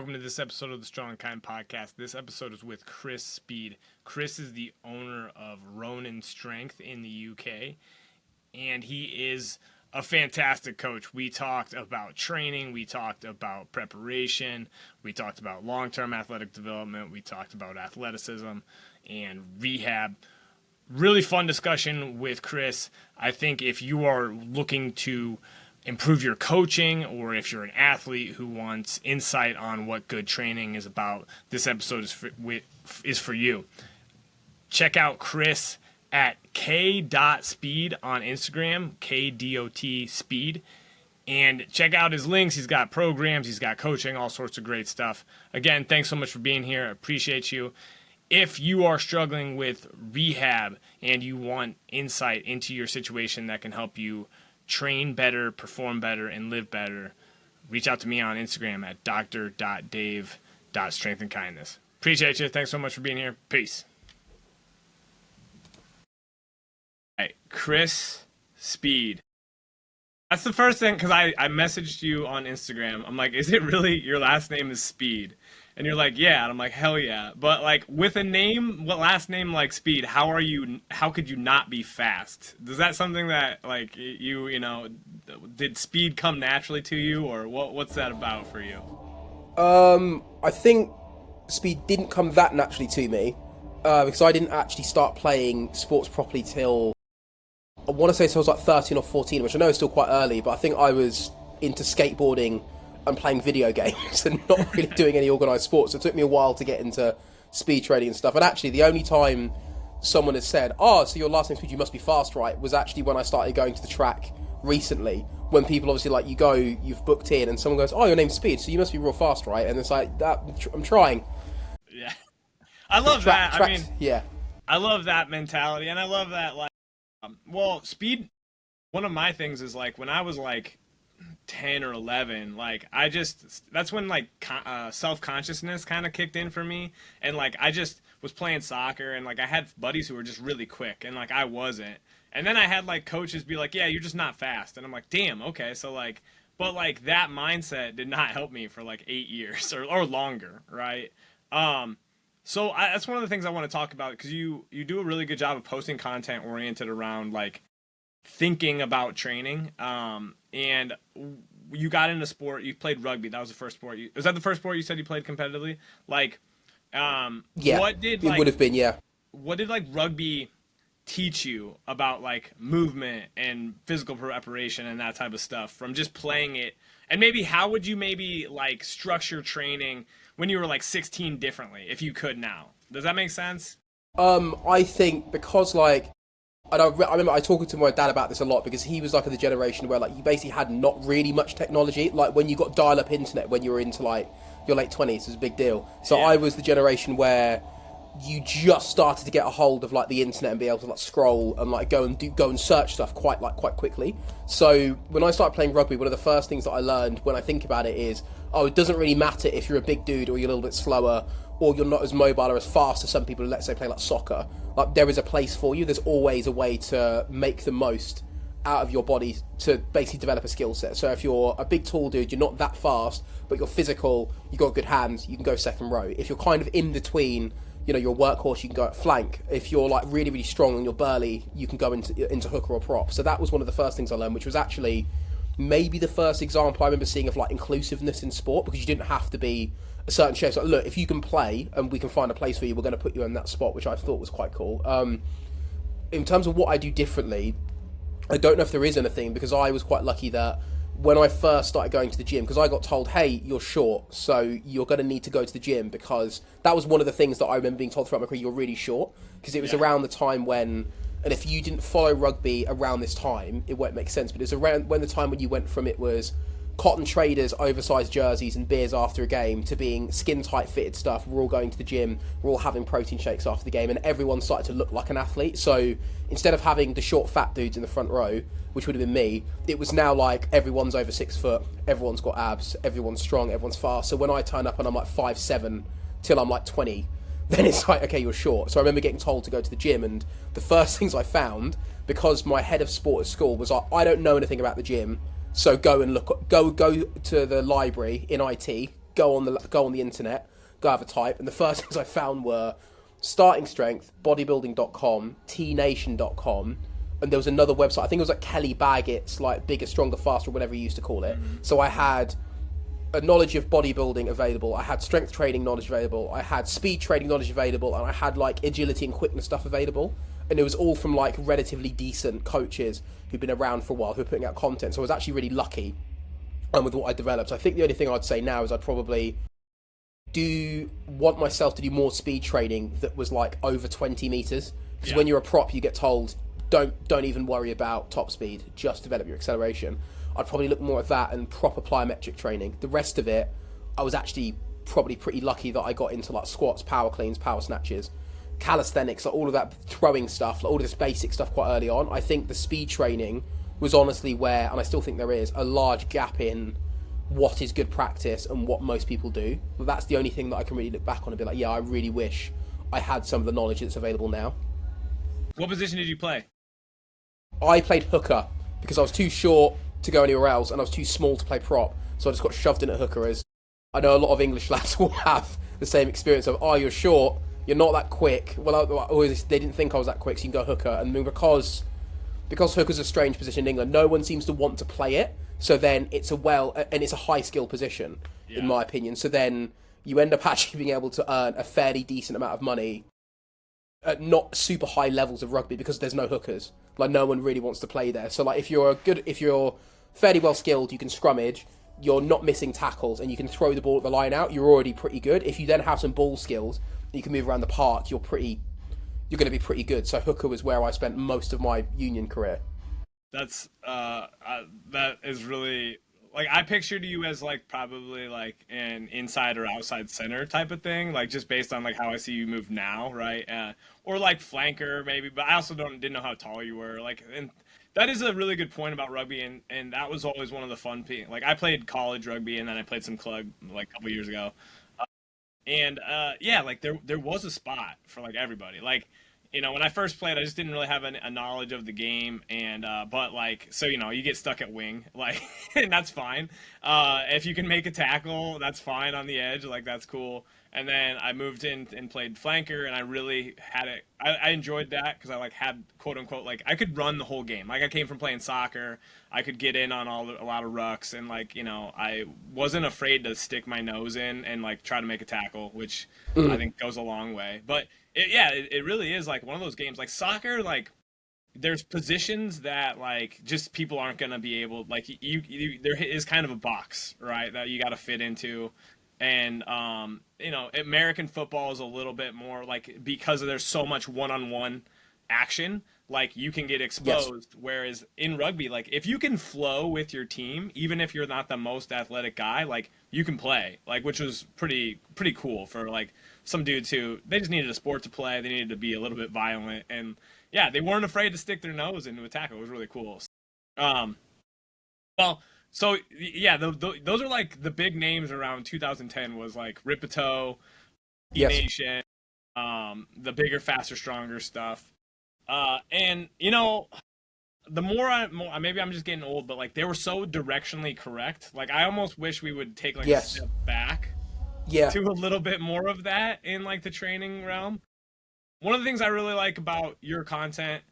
welcome to this episode of the Strong and Kind podcast. This episode is with Khrys Speed. Khrys is the owner of Ronin Strength in the UK, and he is a fantastic coach. We talked about training, we talked about preparation, we talked about long-term athletic development, we talked about athleticism and rehab. Really fun discussion with Khrys. I think if you are looking to improve your coaching, or if you're an athlete who wants insight on what good training is about, this episode is for you. Check out Khrys at k.speed on Instagram, KDOT speed, and check out his links. He's got programs, he's got coaching, all sorts of great stuff. Again, thanks so much for being here. I appreciate you. If you are struggling with rehab and you want insight into your situation that can help you train better, perform better, and live better, reach out to me on Instagram at dr.dave.strengthandkindness. Appreciate you. Thanks so much for being here. Peace. All right, Khrys Speed. That's the first thing, because I messaged you on Instagram. I'm like, is it really your last name is Speed? And you're like, yeah. And I'm like, hell yeah. But like, with a name, what last name like Speed, how could you not be fast? Is that something that like you know, did speed come naturally to you, or what's that about for you? I think speed didn't come that naturally to me, because I didn't actually start playing sports properly till, I want to say, so I was like 13 or 14, which I know is still quite early, but I think I was into skateboarding and playing video games and not really doing any organised sports. So it took me a while to get into speed training and stuff. And actually, the only time someone has said, oh, so your last name's Speed, you must be fast, right, was actually when I started going to the track recently, when people obviously, like, you go, you've booked in, and someone goes, oh, your name's Speed, so you must be real fast, right? And it's like, that, I'm trying. Yeah. I love that. I mean, yeah. I love that mentality, and I love that, like, well, speed, one of my things is, like, when I was, like, 10 or 11, like, that's when, like, self-consciousness kind of kicked in for me, and, like, I just was playing soccer, and, like, I had buddies who were just really quick, and, like, I wasn't, and then I had, like, coaches be like, yeah, you're just not fast, and I'm like, damn, okay, so, like, but, like, that mindset did not help me for, like, 8 years, or longer, right? So that's one of the things I want to talk about, because you do a really good job of posting content oriented around, like, thinking about training, and you got into sport. You played rugby. That was the first sport. Was that the first sport you said you played competitively? Like, yeah, what did, it would have been, yeah. What did, like, rugby teach you about, like, movement and physical preparation and that type of stuff from just playing it? And maybe how would you maybe, like, structure training when you were, like, 16 differently, if you could now? Does that make sense? I think because, like, I remember I talking to my dad about this a lot, because he was like of the generation where, like, you basically had not really much technology. Like, when you got dial-up internet when you were into, like, your late 20s, it was a big deal. So yeah. I was the generation where you just started to get a hold of, like, the internet and be able to, like, scroll and, like, go and search stuff quite quickly. So when I started playing rugby, one of the first things that I learned when I think about it is, oh, it doesn't really matter if you're a big dude or you're a little bit slower, or you're not as mobile or as fast as some people who, let's say, play like soccer. Like, there is a place for you. There's always a way to make the most out of your body to basically develop a skill set. So if you're a big tall dude, you're not that fast, but you're physical, you've got good hands, you can go second row. If you're kind of in between, you know, you're a workhorse, you can go at flank. If you're, like, really, really strong and you're burly, you can go into hooker or prop. So that was one of the first things I learned, which was actually maybe the first example I remember seeing of, like, inclusiveness in sport, because you didn't have to be a certain shape. So, like, look, if you can play and we can find a place for you, we're going to put you in that spot, which I thought was quite cool. In terms of what I do differently, I don't know if there is anything, because I was quite lucky that when I first started going to the gym, because I got told, hey, you're short, so you're going to need to go to the gym, because that was one of the things that I remember being told throughout my career, you're really short, because it was around the time when, and if you didn't follow rugby around this time, it won't make sense, but it was around when the time when you went from, it was cotton traders, oversized jerseys and beers after a game, to being skin tight fitted stuff. We're all going to the gym, we're all having protein shakes after the game, and everyone started to look like an athlete. So instead of having the short fat dudes in the front row, which would have been me, it was now like everyone's over 6 foot, everyone's got abs, everyone's strong, everyone's fast. So when I turn up and I'm like 5'7" till I'm like 20, then it's like, okay, you're short. So I remember getting told to go to the gym, and the first things I found, because my head of sport at school was like, I don't know anything about the gym, so go and go to the library in IT, go on the internet, go have a type, and the first things I found were starting strength, bodybuilding.com, tnation.com, and there was another website. I think it was like Kelly Baggett's, like Bigger, Stronger, Faster, whatever he used to call it. So I had a knowledge of bodybuilding available, I had strength training knowledge available, I had speed training knowledge available, and I had like agility and quickness stuff available. And it was all from like relatively decent coaches who've been around for a while, who are putting out content. So I was actually really lucky with what I developed. So I think the only thing I'd say now is I'd probably want myself to do more speed training that was like over 20 meters. Because when you're a prop, you get told, don't even worry about top speed, just develop your acceleration. I'd probably look more at that and proper plyometric training. The rest of it, I was actually probably pretty lucky that I got into like squats, power cleans, power snatches, calisthenics, like all of that throwing stuff, like all of this basic stuff quite early on. I think the speed training was honestly where, and I still think there is, a large gap in what is good practice and what most people do. But that's the only thing that I can really look back on and be like, yeah, I really wish I had some of the knowledge that's available now. What position did you play? I played hooker because I was too short to go anywhere else and I was too small to play prop, so I just got shoved in at hooker. As I know a lot of English lads will have the same experience of, oh, you're short, you're not that quick. Well, they didn't think I was that quick, so you can go hooker. And because hooker's a strange position in England, no one seems to want to play it. So then it's a high skill position, in my opinion. So then you end up actually being able to earn a fairly decent amount of money at not super high levels of rugby because there's no hookers. Like, no one really wants to play there. So like if you're fairly well skilled, you can scrummage, you're not missing tackles, and you can throw the ball at the line out, you're already pretty good. If you then have some ball skills, you can move around the park, you're going to be pretty good. So hooker was where I spent most of my union career. That's that is really, like, I pictured you as like probably like an inside or outside center type of thing, like just based on like how I see you move now, right? Or like flanker maybe, but I also didn't know how tall you were. Like, and that is a really good point about rugby, and that was always one of the fun things. Like, I played college rugby and then I played some club like a couple years ago, and yeah, like there was a spot for like everybody. Like, you know, when I first played, I just didn't really have a knowledge of the game, and but like, so, you know, you get stuck at wing, like, and that's fine. If you can make a tackle, that's fine on the edge, like that's cool. And then I moved in and played flanker, and I really had it. I enjoyed that because I like had, quote unquote, like I could run the whole game. Like, I came from playing soccer, I could get in on a lot of rucks, and like, you know, I wasn't afraid to stick my nose in and like try to make a tackle, which I think goes a long way. But it really is like one of those games. Like soccer, like there's positions that like just people aren't gonna be able, like there is kind of a box, right, that you got to fit into. And you know, American football is a little bit more like, because there's so much one-on-one action, like you can get exposed. Yes. Whereas in rugby, like if you can flow with your team, even if you're not the most athletic guy, like you can play, like, which was pretty cool for like some dudes who, they just needed a sport to play, they needed to be a little bit violent, and yeah, they weren't afraid to stick their nose into a tackle. It was really cool. Well, so yeah, those are like the big names around 2010, was like Ripito, Nation, the bigger, faster, stronger stuff. And you know, the more maybe I'm just getting old, but like they were so directionally correct. Like, I almost wish we would take like a step back to a little bit more of that in like the training realm. One of the things I really like about your content,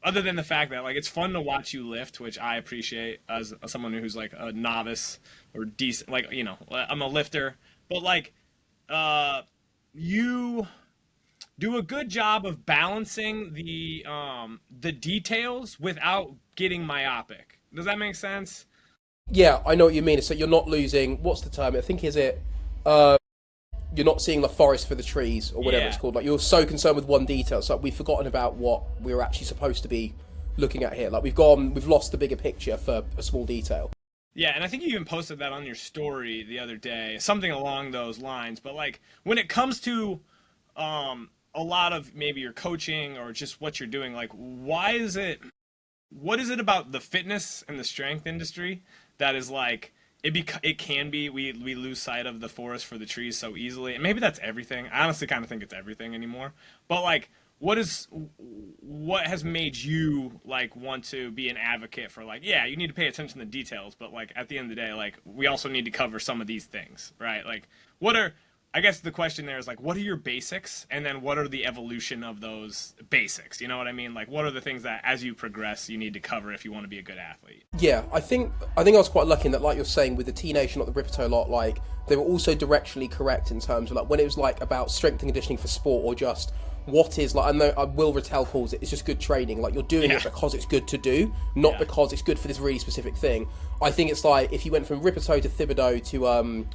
other than the fact that like it's fun to watch you lift, which I appreciate as someone who's like a novice or decent, like, you know, I'm a lifter, but like you do a good job of balancing the details without getting myopic. Does that make sense? Yeah, I know what you mean. So you're not losing, what's the term? I think, is it you're not seeing the forest for the trees, or whatever it's called. Like, you're so concerned with one detail, so we've forgotten about what we're actually supposed to be looking at here. Like, we've lost the bigger picture for a small detail. Yeah, and I think you even posted that on your story the other day, something along those lines. But like, when it comes to a lot of maybe your coaching or just what you're doing, like, what is it about the fitness and the strength industry that is like, it can be, we lose sight of the forest for the trees so easily? And maybe that's everything. I honestly kind of think it's everything anymore. But like, what has made you like want to be an advocate for like, yeah, you need to pay attention to the details, but like at the end of the day, like we also need to cover some of these things, right? Like what are, I guess the question there is like, what are your basics, and then what are the evolution of those basics? You know what I mean? Like, what are the things that as you progress you need to cover if you want to be a good athlete? Yeah, I was quite lucky in that, like you're saying, with the teenage, not the Ripito lot, like they were also directionally correct in terms of like when it was like about strength and conditioning for sport, or just what is like, I know Will Rattel calls it, it's just good training. Like you're doing it because it's good to do, not because it's good for this really specific thing. I think it's like if you went from Ripito to Thibodeau to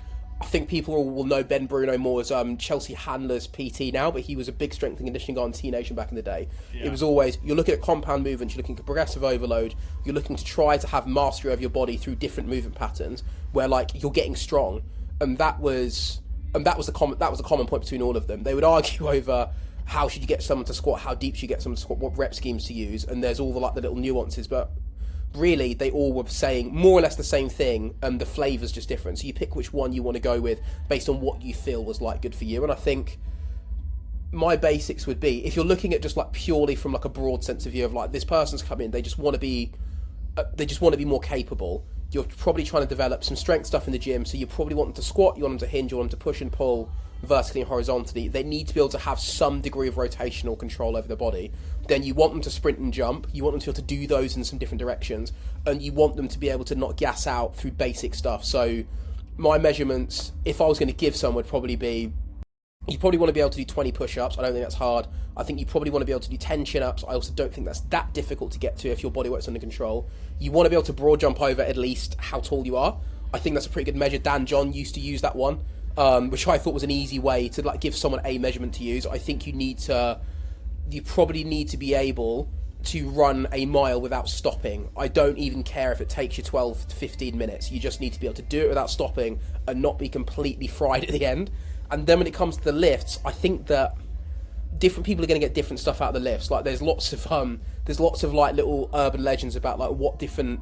I think people will know Ben Bruno more as Chelsea Handler's PT now, but he was a big strength and conditioning guy in T Nation back in the day. Yeah. It was always, you're looking at compound movements, you're looking at progressive overload, you're looking to try to have mastery of your body through different movement patterns where like you're getting strong, and that was the common point between all of them. They would argue over how should you get someone to squat, how deep should you get someone to squat, what rep schemes to use, and there's all the like the little nuances, but really they all were saying more or less the same thing, and the flavour's just different. So you pick which one you want to go with based on what you feel was like good for you. And I think my basics would be, if you're looking at just like purely from like a broad sense of view of like this person's come in, they just want to be more capable. You're probably trying to develop some strength stuff in the gym, so you probably want them to squat, you want them to hinge, you want them to push and pull vertically and horizontally. They need to be able to have some degree of rotational control over their body. Then you want them to sprint and jump, you want them to be able to do those in some different directions, and you want them to be able to not gas out through basic stuff. So my measurements, if I was going to give some, would probably be, you probably want to be able to do 20 push-ups. I don't think that's hard. I think you probably want to be able to do 10 chin-ups. I also don't think that's that difficult to get to if your body weight's under control. You want to be able to broad jump over at least how tall you are. I think that's a pretty good measure. Dan John used to use that one, which I thought was an easy way to like give someone a measurement to use. I think you probably need to be able to run a mile without stopping. I don't even care if it takes you 12 to 15 minutes. You just need to be able to do it without stopping and not be completely fried at the end. And then when it comes to the lifts, I think that different people are going to get different stuff out of the lifts. Like there's lots of like little urban legends about like what different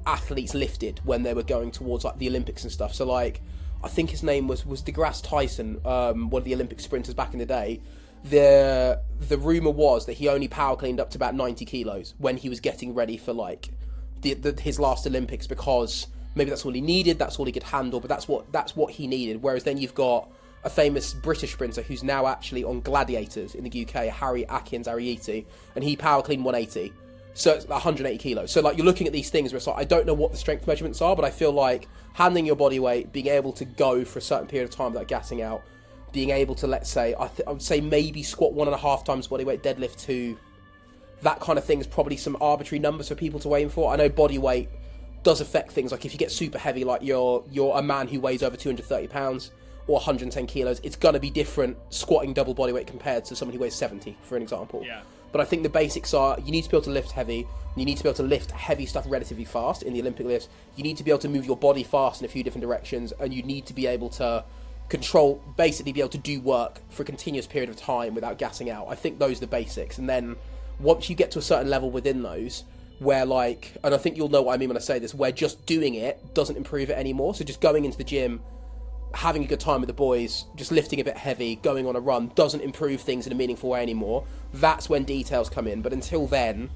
athletes lifted when they were going towards like the Olympics and stuff. So like I think his name was DeGrasse Tyson, one of the Olympic sprinters back in the day. The rumor was that he only power cleaned up to about 90 kilos when he was getting ready for like his last Olympics, because maybe that's all he needed, that's all he could handle, but that's what he needed. Whereas then you've got a famous British sprinter who's now actually on Gladiators in the UK, Harry Atkins Ariete, and he power cleaned 180. So it's 180 kilos. So like you're looking at these things where it's like, I don't know what the strength measurements are, but I feel like handling your body weight, being able to go for a certain period of time without gassing out, being able to, let's say, I would say maybe squat 1.5 times body weight, deadlift 2, that kind of thing is probably some arbitrary numbers for people to aim for. I know body weight does affect things, like if you get super heavy, like you're a man who weighs over 230 pounds or 110 kilos, it's going to be different squatting double body weight compared to someone who weighs 70, for an example. Yeah. But I think the basics are, you need to be able to lift heavy, you need to be able to lift heavy stuff relatively fast in the Olympic lifts, you need to be able to move your body fast in a few different directions, and you need to be able to control, basically be able to do work for a continuous period of time without gassing out. I think those are the basics. And then once you get to a certain level within those, where like, and I think you'll know what I mean when I say this, where just doing it doesn't improve it anymore. So just going into the gym, having a good time with the boys, just lifting a bit heavy, going on a run, doesn't improve things in a meaningful way anymore. That's when details come in. But until then,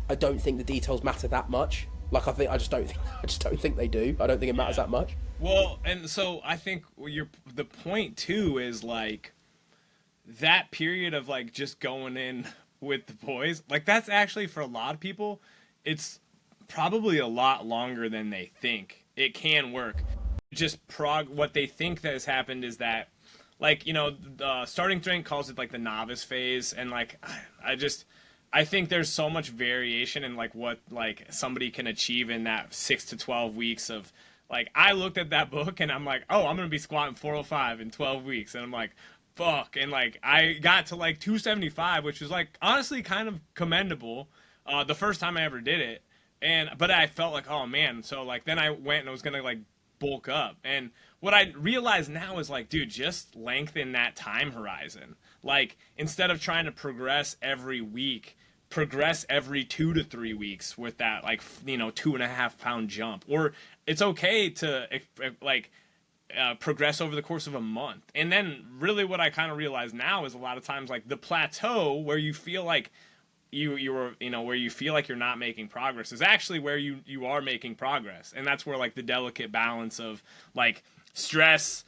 I don't think the details matter that much. Like I just don't think they do. I don't think it matters that much. Well, and so I think the point too is like that period of like just going in with the boys, like that's actually for a lot of people, it's probably a lot longer than they think. It can work. Just what they think that has happened is that, like, you know, the starting strength calls it like the novice phase, and like I think there's so much variation in like what like somebody can achieve in that 6 to 12 weeks of, like, I looked at that book and I'm like, oh, I'm gonna be squatting 405 in 12 weeks, and I'm like, fuck, and like I got to like 275, which was like honestly kind of commendable the first time I ever did it, but I felt like, oh man, so like then I went and I was gonna like bulk up, and what I realize now is like, dude, just lengthen that time horizon. Like instead of trying to progress every week, progress every 2 to 3 weeks with that, like, you know, 2.5 pound jump. Or it's okay to like progress over the course of a month. And then really what I kind of realize now is a lot of times like the plateau where you feel like where you feel like you're not making progress is actually where you are making progress. And that's where like the delicate balance of like stress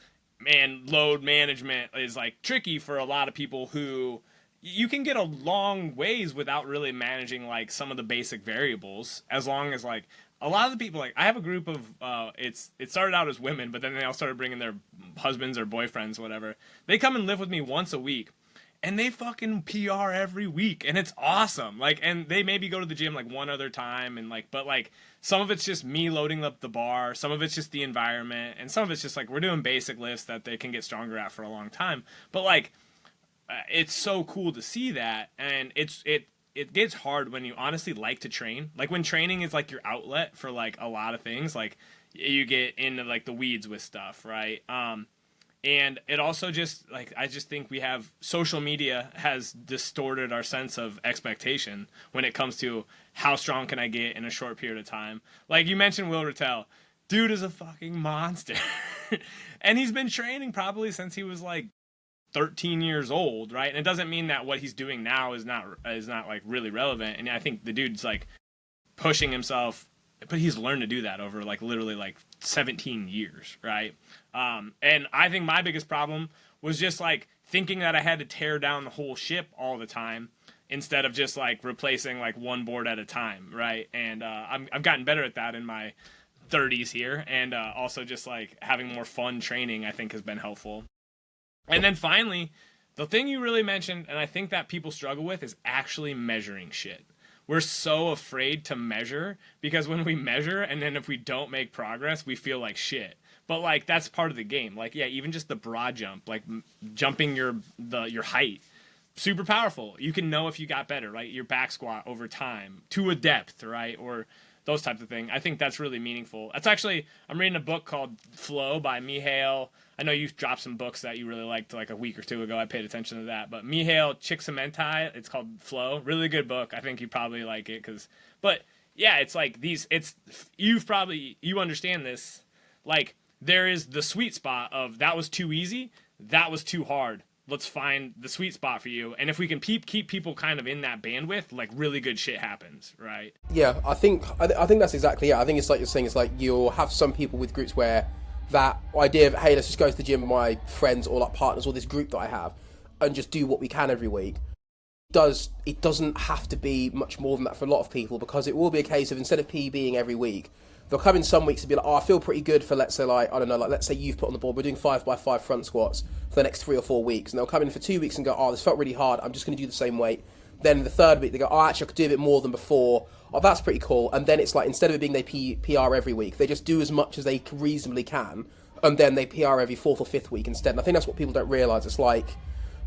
and load management is like tricky for a lot of people who you can get a long ways without really managing like some of the basic variables, as long as like a lot of the people, like I have a group of it started out as women, but then they all started bringing their husbands or boyfriends, whatever. They come and live with me once a week, and they fucking PR every week, and it's awesome. Like, and they maybe go to the gym like one other time, and like, but like some of it's just me loading up the bar, some of it's just the environment, and some of it's just like we're doing basic lifts that they can get stronger at for a long time. But like, it's so cool to see that, and it gets hard when you honestly like to train. Like when training is like your outlet for like a lot of things, like you get into like the weeds with stuff, right? And it also just like, I just think we have social media has distorted our sense of expectation when it comes to how strong can I get in a short period of time. Like you mentioned Will Rattel, dude is a fucking monster. And he's been training probably since he was like 13 years old, right? And it doesn't mean that what he's doing now is not like really relevant. And I think the dude's like pushing himself, but he's learned to do that over like literally like 17 years, right? And I think my biggest problem was just like thinking that I had to tear down the whole ship all the time instead of just like replacing like one board at a time, right? And I've gotten better at that in my 30s here, and also just like having more fun training I think has been helpful. And then finally, the thing you really mentioned, and I think that people struggle with, is actually measuring shit. We're so afraid to measure because when we measure and then if we don't make progress, we feel like shit. But like that's part of the game. Like yeah, even just the broad jump, like jumping your height, super powerful. You can know if you got better, right? Your back squat over time to a depth, right? Or those types of things. I think that's really meaningful. That's actually, I'm reading a book called Flow by Mihail. I know you've dropped some books that you really liked like a week or two ago. I paid attention to that. But Mihail Csikszentmihalyi, it's called Flow. Really good book. I think you probably like it but yeah, it's like you understand this. Like there is the sweet spot of that was too easy, that was too hard. Let's find the sweet spot for you. And if we can keep people kind of in that bandwidth, like really good shit happens, right? Yeah, I think that's exactly it. I think it's like you're saying, it's like you'll have some people with groups where that idea of, hey, let's just go to the gym with my friends or like partners or this group that I have and just do what we can every week. It doesn't have to be much more than that for a lot of people, because it will be a case of instead of PE being every week, they'll come in some weeks and be like, oh, I feel pretty good for, let's say, like, I don't know, like, let's say you've put on the board, we're doing 5x5 front squats for the next 3 or 4 weeks. And they'll come in for 2 weeks and go, oh, this felt really hard, I'm just going to do the same weight. Then the third week, they go, oh, actually, I could do a bit more than before. Oh, that's pretty cool. And then it's like, instead of it being they PR every week, they just do as much as they reasonably can. And then they PR every 4th or 5th week instead. And I think that's what people don't realise. It's like,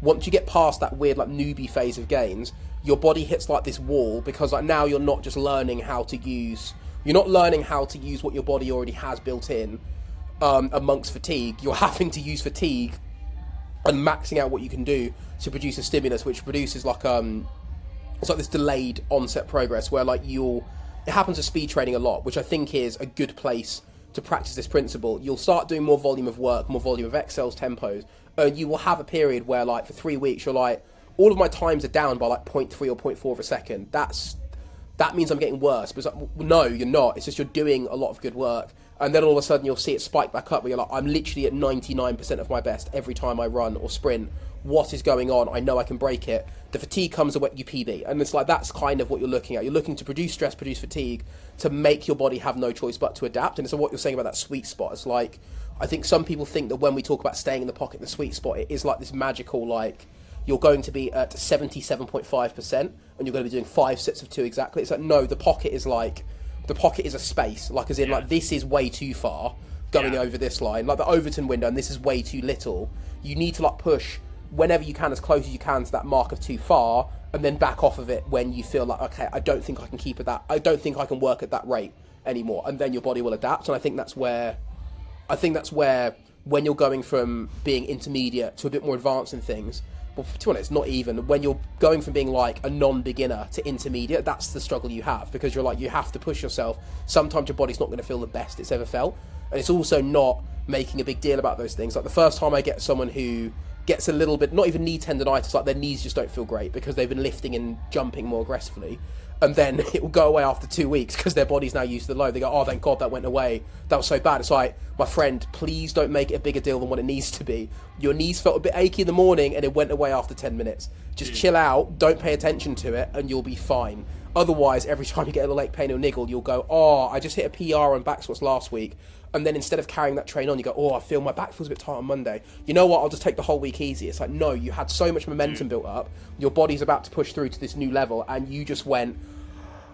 once you get past that weird, like, newbie phase of gains, your body hits, like, this wall, because, like, now you're not just learning how to use... You're not learning how to use what your body already has built in amongst fatigue. You're having to use fatigue and maxing out what you can do to produce a stimulus, which produces like it's like this delayed onset progress where like it happens with speed training a lot, which I think is a good place to practice this principle. You'll start doing more volume of work, more volume of exhales, tempos, and you will have a period where like for 3 weeks you're like, all of my times are down by like 0.3 or 0.4 of a second. That means I'm getting worse. But it's like, no, you're not. It's just you're doing a lot of good work. And then all of a sudden you'll see it spike back up where you're like, I'm literally at 99% of my best every time I run or sprint. What is going on? I know I can break it. The fatigue comes away, you PB. And it's like, that's kind of what you're looking at. You're looking to produce stress, produce fatigue, to make your body have no choice but to adapt. And so what you're saying about that sweet spot, it's like, I think some people think that when we talk about staying in the pocket, the sweet spot, it is like this magical, like, you're going to be at 77.5% and you're going to be doing 5 sets of 2 exactly. It's like, no, the pocket is a space, like as in like this is way too far going over this line, like the Overton window, and this is way too little. You need to like push whenever you can as close as you can to that mark of too far, and then back off of it when you feel like, okay, I don't think I can keep at that, I don't think I can work at that rate anymore, and then your body will adapt. And I think that's where when you're going from being intermediate to a bit more advanced in things, well, to be honest, not even, when you're going from being like a non-beginner to intermediate, that's the struggle you have, because you're like, you have to push yourself. Sometimes your body's not going to feel the best it's ever felt. And it's also not making a big deal about those things. Like the first time I get someone who gets a little bit, not even knee tendonitis, like their knees just don't feel great because they've been lifting and jumping more aggressively. And then it will go away after 2 weeks because their body's now used to the load. They go, oh, thank God that went away. That was so bad. It's like, my friend, please don't make it a bigger deal than what it needs to be. Your knees felt a bit achy in the morning and it went away after 10 minutes. Just chill out, don't pay attention to it, and you'll be fine. Otherwise, every time you get a leg pain or niggle, you'll go, oh, I just hit a PR on back squats last week. And then instead of carrying that train on, you go, oh, I feel my back feels a bit tight on Monday. You know what? I'll just take the whole week easy. It's like, no, you had so much momentum built up. Your body's about to push through to this new level, and you just went,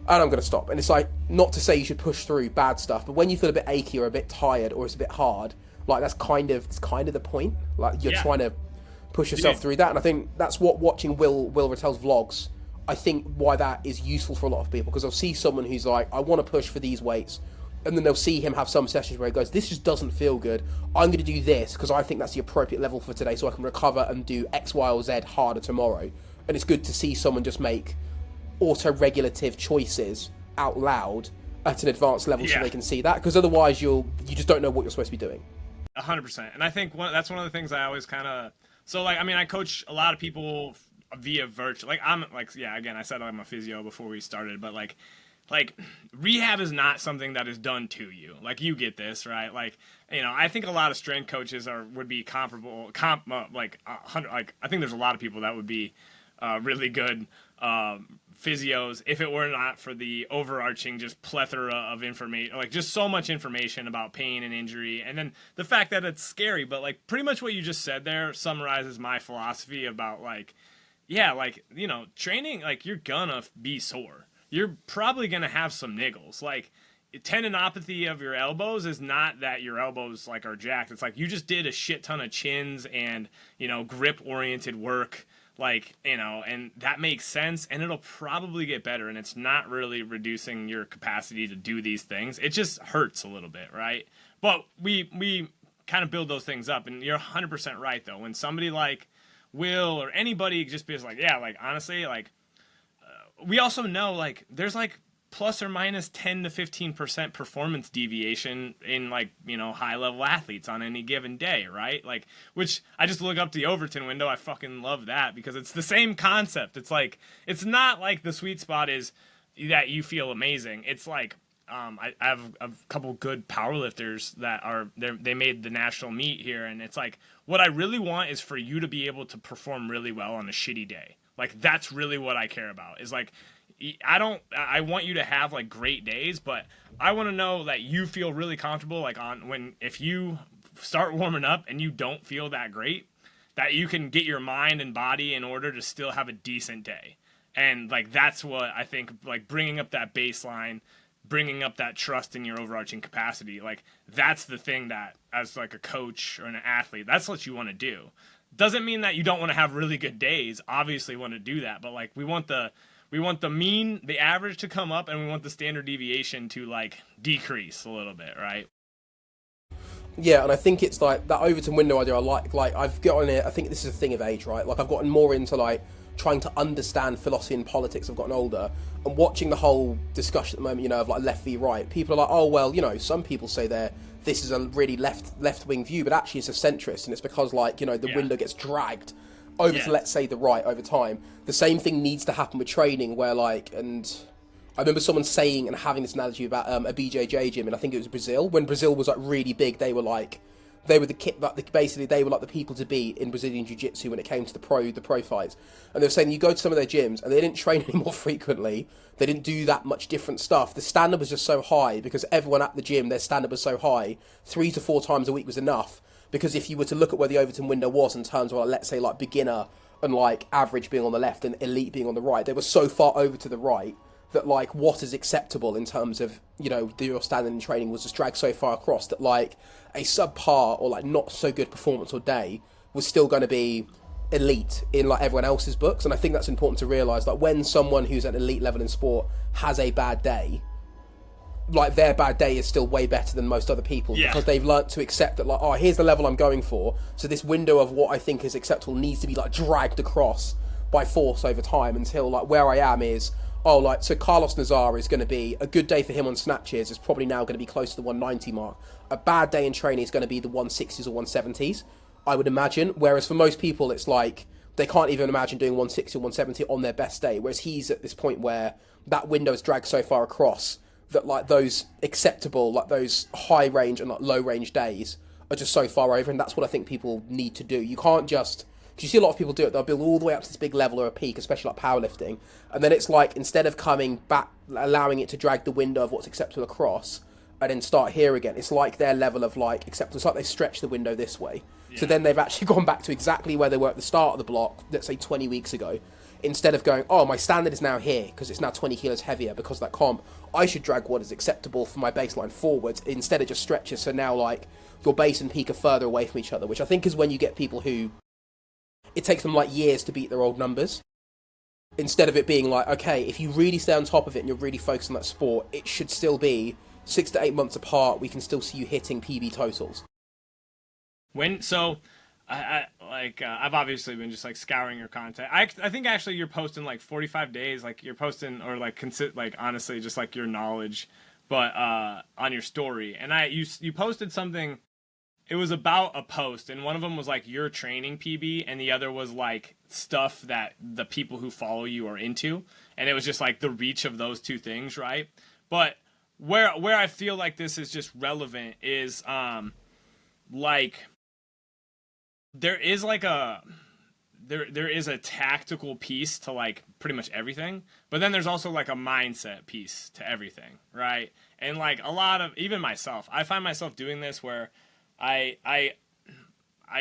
and I'm going to stop. And it's like, not to say you should push through bad stuff, but when you feel a bit achy or a bit tired or it's a bit hard, like it's kind of the point. Like you're trying to push yourself through that. And I think that's what watching Will Rattel's vlogs, I think why that is useful for a lot of people, because I'll see someone who's like, I want to push for these weights. And then they'll see him have some sessions where he goes, this just doesn't feel good. I'm going to do this because I think that's the appropriate level for today so I can recover and do X, Y, or Z harder tomorrow. And it's good to see someone just make auto-regulative choices out loud at an advanced level so they can see that. Because otherwise you just don't know what you're supposed to be doing. 100%. And I think that's one of the things I always kind of... So, like, I mean, I coach a lot of people via virtual. Like, I'm, like, yeah, again, I said I'm a physio before we started, but, like, rehab is not something that is done to you. Like, you get this, right? Like, you know, I think a lot of strength coaches would be comparable, like, 100, like, I think there's a lot of people that would be really good physios if it were not for the overarching just plethora of information, like just so much information about pain and injury, and then the fact that it's scary. But like pretty much what you just said there summarizes my philosophy about like, yeah, like, you know, training, like you're gonna be sore. You're probably gonna have some niggles. Like tendinopathy of your elbows is not that your elbows like are jacked. It's like you just did a shit ton of chins and, you know, grip oriented work. Like, you know, and that makes sense, and it'll probably get better, and it's not really reducing your capacity to do these things. It just hurts a little bit, right? But we kind of build those things up, and you're 100% right, though. When somebody like Will or anybody just be like, yeah, like, honestly, like, we also know, like, there's, like, plus or minus 10 to 15% performance deviation in, like, you know, high-level athletes on any given day, right? Like, which I just look up the Overton window. I fucking love that because it's the same concept. It's like, it's not like the sweet spot is that you feel amazing. It's like, I have a couple good powerlifters that they made the national meet here, and it's like, what I really want is for you to be able to perform really well on a shitty day. Like, that's really what I care about, is like, I want you to have like great days, but I want to know that you feel really comfortable, like if you start warming up and you don't feel that great, that you can get your mind and body in order to still have a decent day. And like, that's what I think, like bringing up that baseline, bringing up that trust in your overarching capacity. Like that's the thing that as like a coach or an athlete, that's what you want to do. Doesn't mean that you don't want to have really good days. Obviously want to do that, but like we want the mean, the average to come up, and we want the standard deviation to like decrease a little bit, right? Yeah, and I think it's like that Overton window idea. I like I've gotten it. I think this is a thing of age, right? Like I've gotten more into like trying to understand philosophy and politics. I've gotten older, and watching the whole discussion at the moment, you know, of like left v right. People are like, oh well, you know, some people say this is a really left wing view, but actually it's a centrist, and it's because like, you know, the window gets dragged over to, let's say, the right over time. The same thing needs to happen with training, where like, and I remember someone saying and having this analogy about a BJJ gym, and I think it was Brazil. When Brazil was like really big, they were basically they were like the people to beat in Brazilian jiu-jitsu when it came to the pro fights. And they were saying you go to some of their gyms and they didn't train any more frequently. They didn't do that much different stuff. The standard was just so high because everyone at the gym, their standard was so high. 3 to 4 times a week was enough. Because if you were to look at where the Overton window was in terms of, like, let's say, like, beginner and, like, average being on the left and elite being on the right, they were so far over to the right that, like, what is acceptable in terms of, you know, your standard in training was just dragged so far across that, like, a subpar or, like, not so good performance or day was still going to be elite in, like, everyone else's books. And I think that's important to realise, like, when someone who's at an elite level in sport has a bad day, like their bad day is still way better than most other people because they've learnt to accept that, like, oh, here's the level I'm going for, so this window of what I think is acceptable needs to be like dragged across by force over time until like where I am is, oh, like, so Carlos Nazar is going to be a good day for him on snatches is probably now going to be close to the 190 mark. A bad day in training is going to be the 160s or 170s, I would imagine, whereas for most people it's like they can't even imagine doing 160 or 170 on their best day, whereas he's at this point where that window is dragged so far across that like those acceptable, like those high range and like low range days are just so far over, and that's what I think people need to do. You can't just, because you see a lot of people do it, they'll build all the way up to this big level or a peak, especially like powerlifting, and then it's like, instead of coming back, allowing it to drag the window of what's acceptable across, and then start here again, it's like their level of like acceptance, it's like they stretch the window this way. So then they've actually gone back to exactly where they were at the start of the block, let's say 20 weeks ago. Instead of going, oh, my standard is now here because it's now 20 kilos heavier because of that comp, I should drag what is acceptable for my baseline forwards. Instead, it just stretches. So now, like, your base and peak are further away from each other, which I think is when you get people who, it takes them like years to beat their old numbers. Instead of it being like, okay, if you really stay on top of it and you're really focused on that sport, it should still be 6 to 8 months apart. We can still see you hitting PB totals. I've obviously been just like scouring your content. I think actually you're posting like 45 days, like you're posting, or like honestly just like your knowledge, but on your story. And you posted something. It was about a post, and one of them was like your training PB, and the other was like stuff that the people who follow you are into, and it was just like the reach of those two things, right? But where I feel like this is just relevant is like. There is like there is a tactical piece to like pretty much everything, but then there's also like a mindset piece to everything, right? And like a lot of, even myself, I find myself doing this where I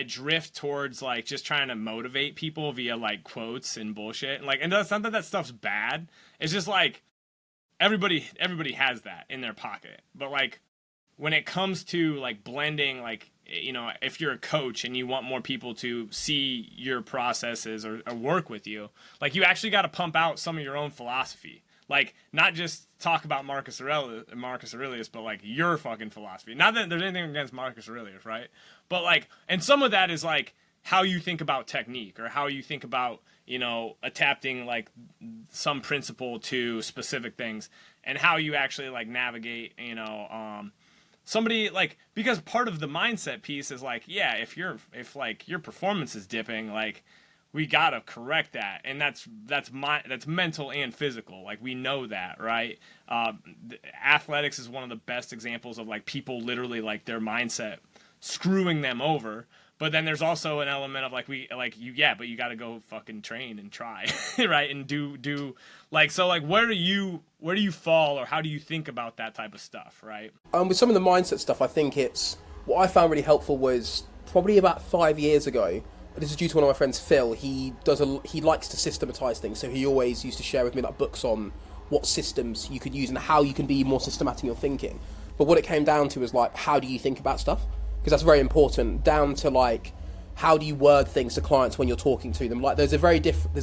drift towards like just trying to motivate people via like quotes and bullshit, and it's not that that stuff's bad. It's just like everybody has that in their pocket, but like when it comes to like blending, like, you know, if you're a coach and you want more people to see your processes or work with you, like you actually got to pump out some of your own philosophy. Like, not just talk about Marcus Aurelius, but like your fucking philosophy. Not that there's anything against Marcus Aurelius, right? But like, and some of that is like how you think about technique, or how you think about, you know, adapting like some principle to specific things, and how you actually like navigate, you know, somebody like, because part of the mindset piece is like, yeah, if like your performance is dipping, like we gotta correct that, and that's mental and physical. Like, we know that, right? Athletics is one of the best examples of like people literally like their mindset screwing them over. But then there's also an element of like, but you got to go fucking train and try, right? And do like, so like, where do you fall, or how do you think about that type of stuff, right? With some of the mindset stuff, I think it's, what I found really helpful was probably about 5 years ago. This is due to one of my friends, Phil. He likes to systematize things, so he always used to share with me like books on what systems you could use and how you can be more systematic in your thinking. But what it came down to was like, how do you think about stuff? Because that's very important, down to like, how do you word things to clients when you're talking to them? Like, there's a very different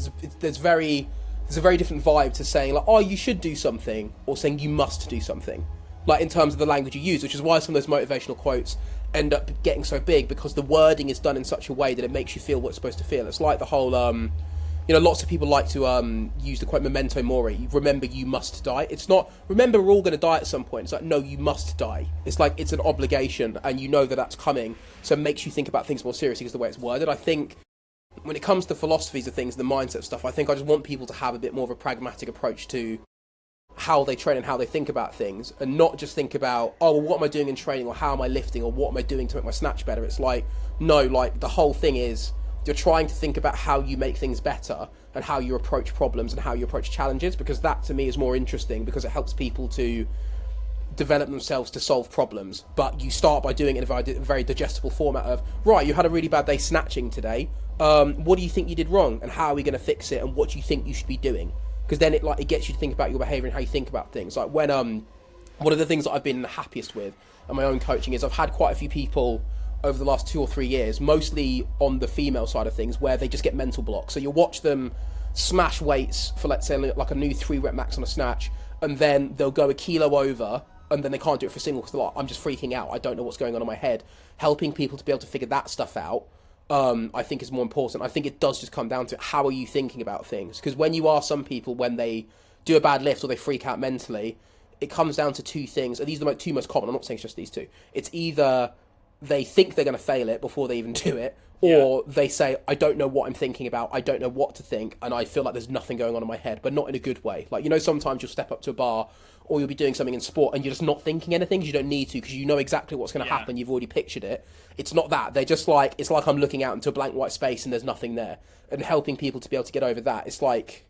vibe to saying like, oh, you should do something, or saying you must do something, like in terms of the language you use, which is why some of those motivational quotes end up getting so big, because the wording is done in such a way that it makes you feel what it's supposed to feel. It's like the whole, you know, lots of people like to use the quote memento mori, remember you must die. It's not, remember we're all going to die at some point. It's like, no, you must die. It's like, it's an obligation, and you know that that's coming, so it makes you think about things more seriously because the way it's worded. I think when it comes to philosophies of things, the mindset stuff, I think I just want people to have a bit more of a pragmatic approach to how they train and how they think about things, and not just think about, oh, well, what am I doing in training, or how am I lifting, or what am I doing to make my snatch better. It's like, no, like the whole thing is, you're trying to think about how you make things better, and how you approach problems, and how you approach challenges, because that to me is more interesting, because it helps people to develop themselves to solve problems. But you start by doing it in a very digestible format of, right, you had a really bad day snatching today, what do you think you did wrong, and how are we going to fix it, and what do you think you should be doing? Because then it gets you to think about your behaviour and how you think about things. Like when one of the things that I've been happiest with in my own coaching is I've had quite a few people over the last 2 or 3 years, mostly on the female side of things, where they just get mental blocks. So you'll watch them smash weights for, let's say, like a new 3 rep max on a snatch, and then they'll go a kilo over, and then they can't do it for single because they're like, I'm just freaking out. I don't know what's going on in my head. Helping people to be able to figure that stuff out, I think is more important. I think it does just come down to how are you thinking about things. Because when you ask some people when they do a bad lift or they freak out mentally, it comes down to two things. And these are the two most common. I'm not saying it's just these two. It's either they think they're going to fail it before they even do it, or they say, I don't know what I'm thinking about, I don't know what to think, and I feel like there's nothing going on in my head, but not in a good way. Like, you know, sometimes you'll step up to a bar, or you'll be doing something in sport, and you're just not thinking anything, because you don't need to, because you know exactly what's going to happen, you've already pictured it. It's not that. They're just like, it's like I'm looking out into a blank white space, and there's nothing there. And helping people to be able to get over that, it's like,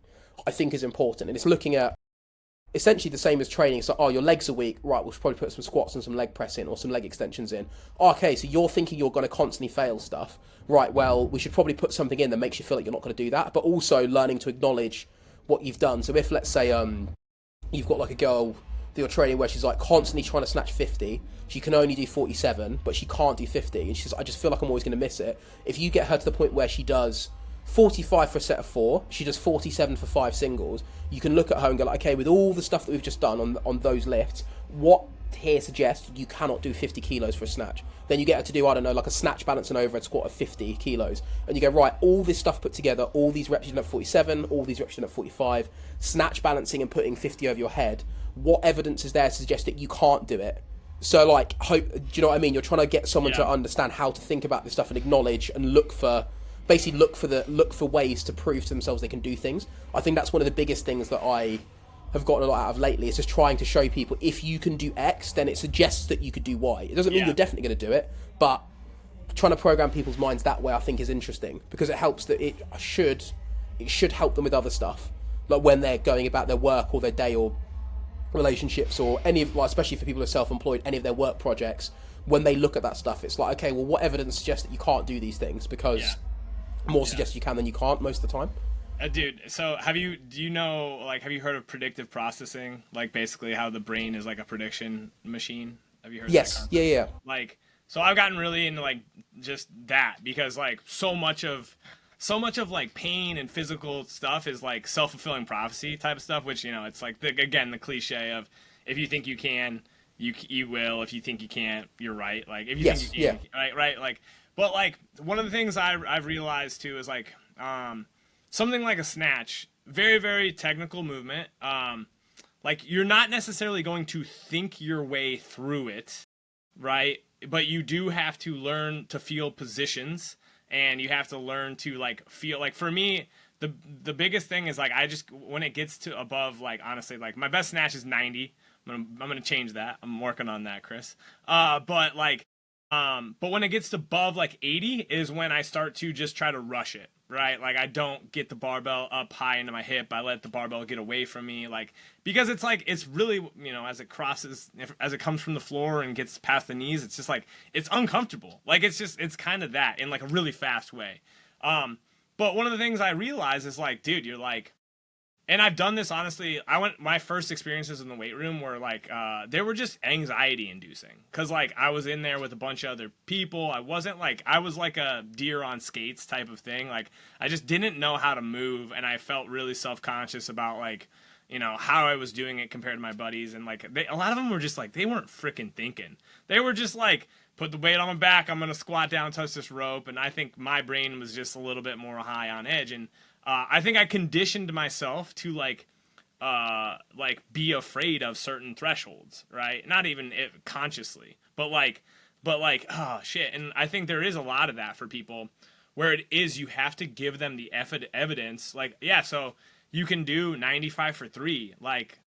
I think is important. And it's looking at, essentially the same as training. So, oh, your legs are weak. Right, we'll probably put some squats and some leg press in or some leg extensions in. Okay, so you're thinking you're going to constantly fail stuff. Right, well, we should probably put something in that makes you feel like you're not going to do that, but also learning to acknowledge what you've done. So if, let's say, you've got like a girl that you're training where she's like constantly trying to snatch 50, she can only do 47, but she can't do 50, and she says, I just feel like I'm always going to miss it. If you get her to the point where she does 45 for a set of 4, she does 47 for 5 singles, you can look at her and go like, okay, with all the stuff that we've just done on those lifts, what here suggests you cannot do 50 kilos for a snatch? Then you get her to do, I don't know, like a snatch, balance and overhead squat of 50 kilos, and you go, right, all this stuff put together, all these reps you done at 47, all these reps you done at 45, snatch balancing and putting 50 over your head, what evidence is there to suggest that you can't do it? So like, hope, do you know what I mean? You're trying to get someone to understand how to think about this stuff and acknowledge and look for ways to prove to themselves they can do things. I think that's one of the biggest things that I have gotten a lot out of lately, is just trying to show people, if you can do X, then it suggests that you could do Y. It doesn't mean you're definitely going to do it, but trying to program people's minds that way, I think, is interesting, because it helps that it should help them with other stuff, like when they're going about their work or their day or relationships or any of, like, especially for people who are self-employed, any of their work projects. When they look at that stuff, it's like, okay, well, what evidence suggests that you can't do these things? Because more suggests you can than you can't most of the time. Dude, so have you heard of predictive processing? Like, basically how the brain is like a prediction machine. Have you heard of that concept? Yeah. Like, so I've gotten really into like just that, because like so much of like pain and physical stuff is like self-fulfilling prophecy type of stuff, which, you know, it's like the cliche of, if you think you can, you will. If you think you can't, you're right. Like, if you think you can, right, like, but like one of the things I've realized too is like something like a snatch, very, very technical movement. Like, you're not necessarily going to think your way through it, right? But you do have to learn to feel positions, and you have to learn to like feel, like, for me, the biggest thing is like, I just, when it gets to above, like, honestly, like my best snatch is 90. I'm gonna change that. I'm working on that, Chris. But when it gets to above like 80 is when I start to just try to rush it, right? Like, I don't get the barbell up high into my hip. I let the barbell get away from me, like, because it's like, it's really, you know, as it comes from the floor and gets past the knees, it's just like, it's uncomfortable. Like, it's kind of that in like a really fast way. But one of the things I realize is like, dude, you're like, and I've done this, honestly, my first experiences in the weight room were like, they were just anxiety inducing. Cause like, I was in there with a bunch of other people. I was like a deer on skates type of thing. Like, I just didn't know how to move. And I felt really self-conscious about like, you know, how I was doing it compared to my buddies. And like, a lot of them were just like, they weren't freaking thinking. They were just like, put the weight on my back. I'm going to squat down, touch this rope. And I think my brain was just a little bit more high on edge. And, I think I conditioned myself to like be afraid of certain thresholds, right? Not even consciously, but like, oh shit. And I think there is a lot of that for people, where it is, you have to give them the evidence. Like, yeah, so you can do 95 for 3. Like,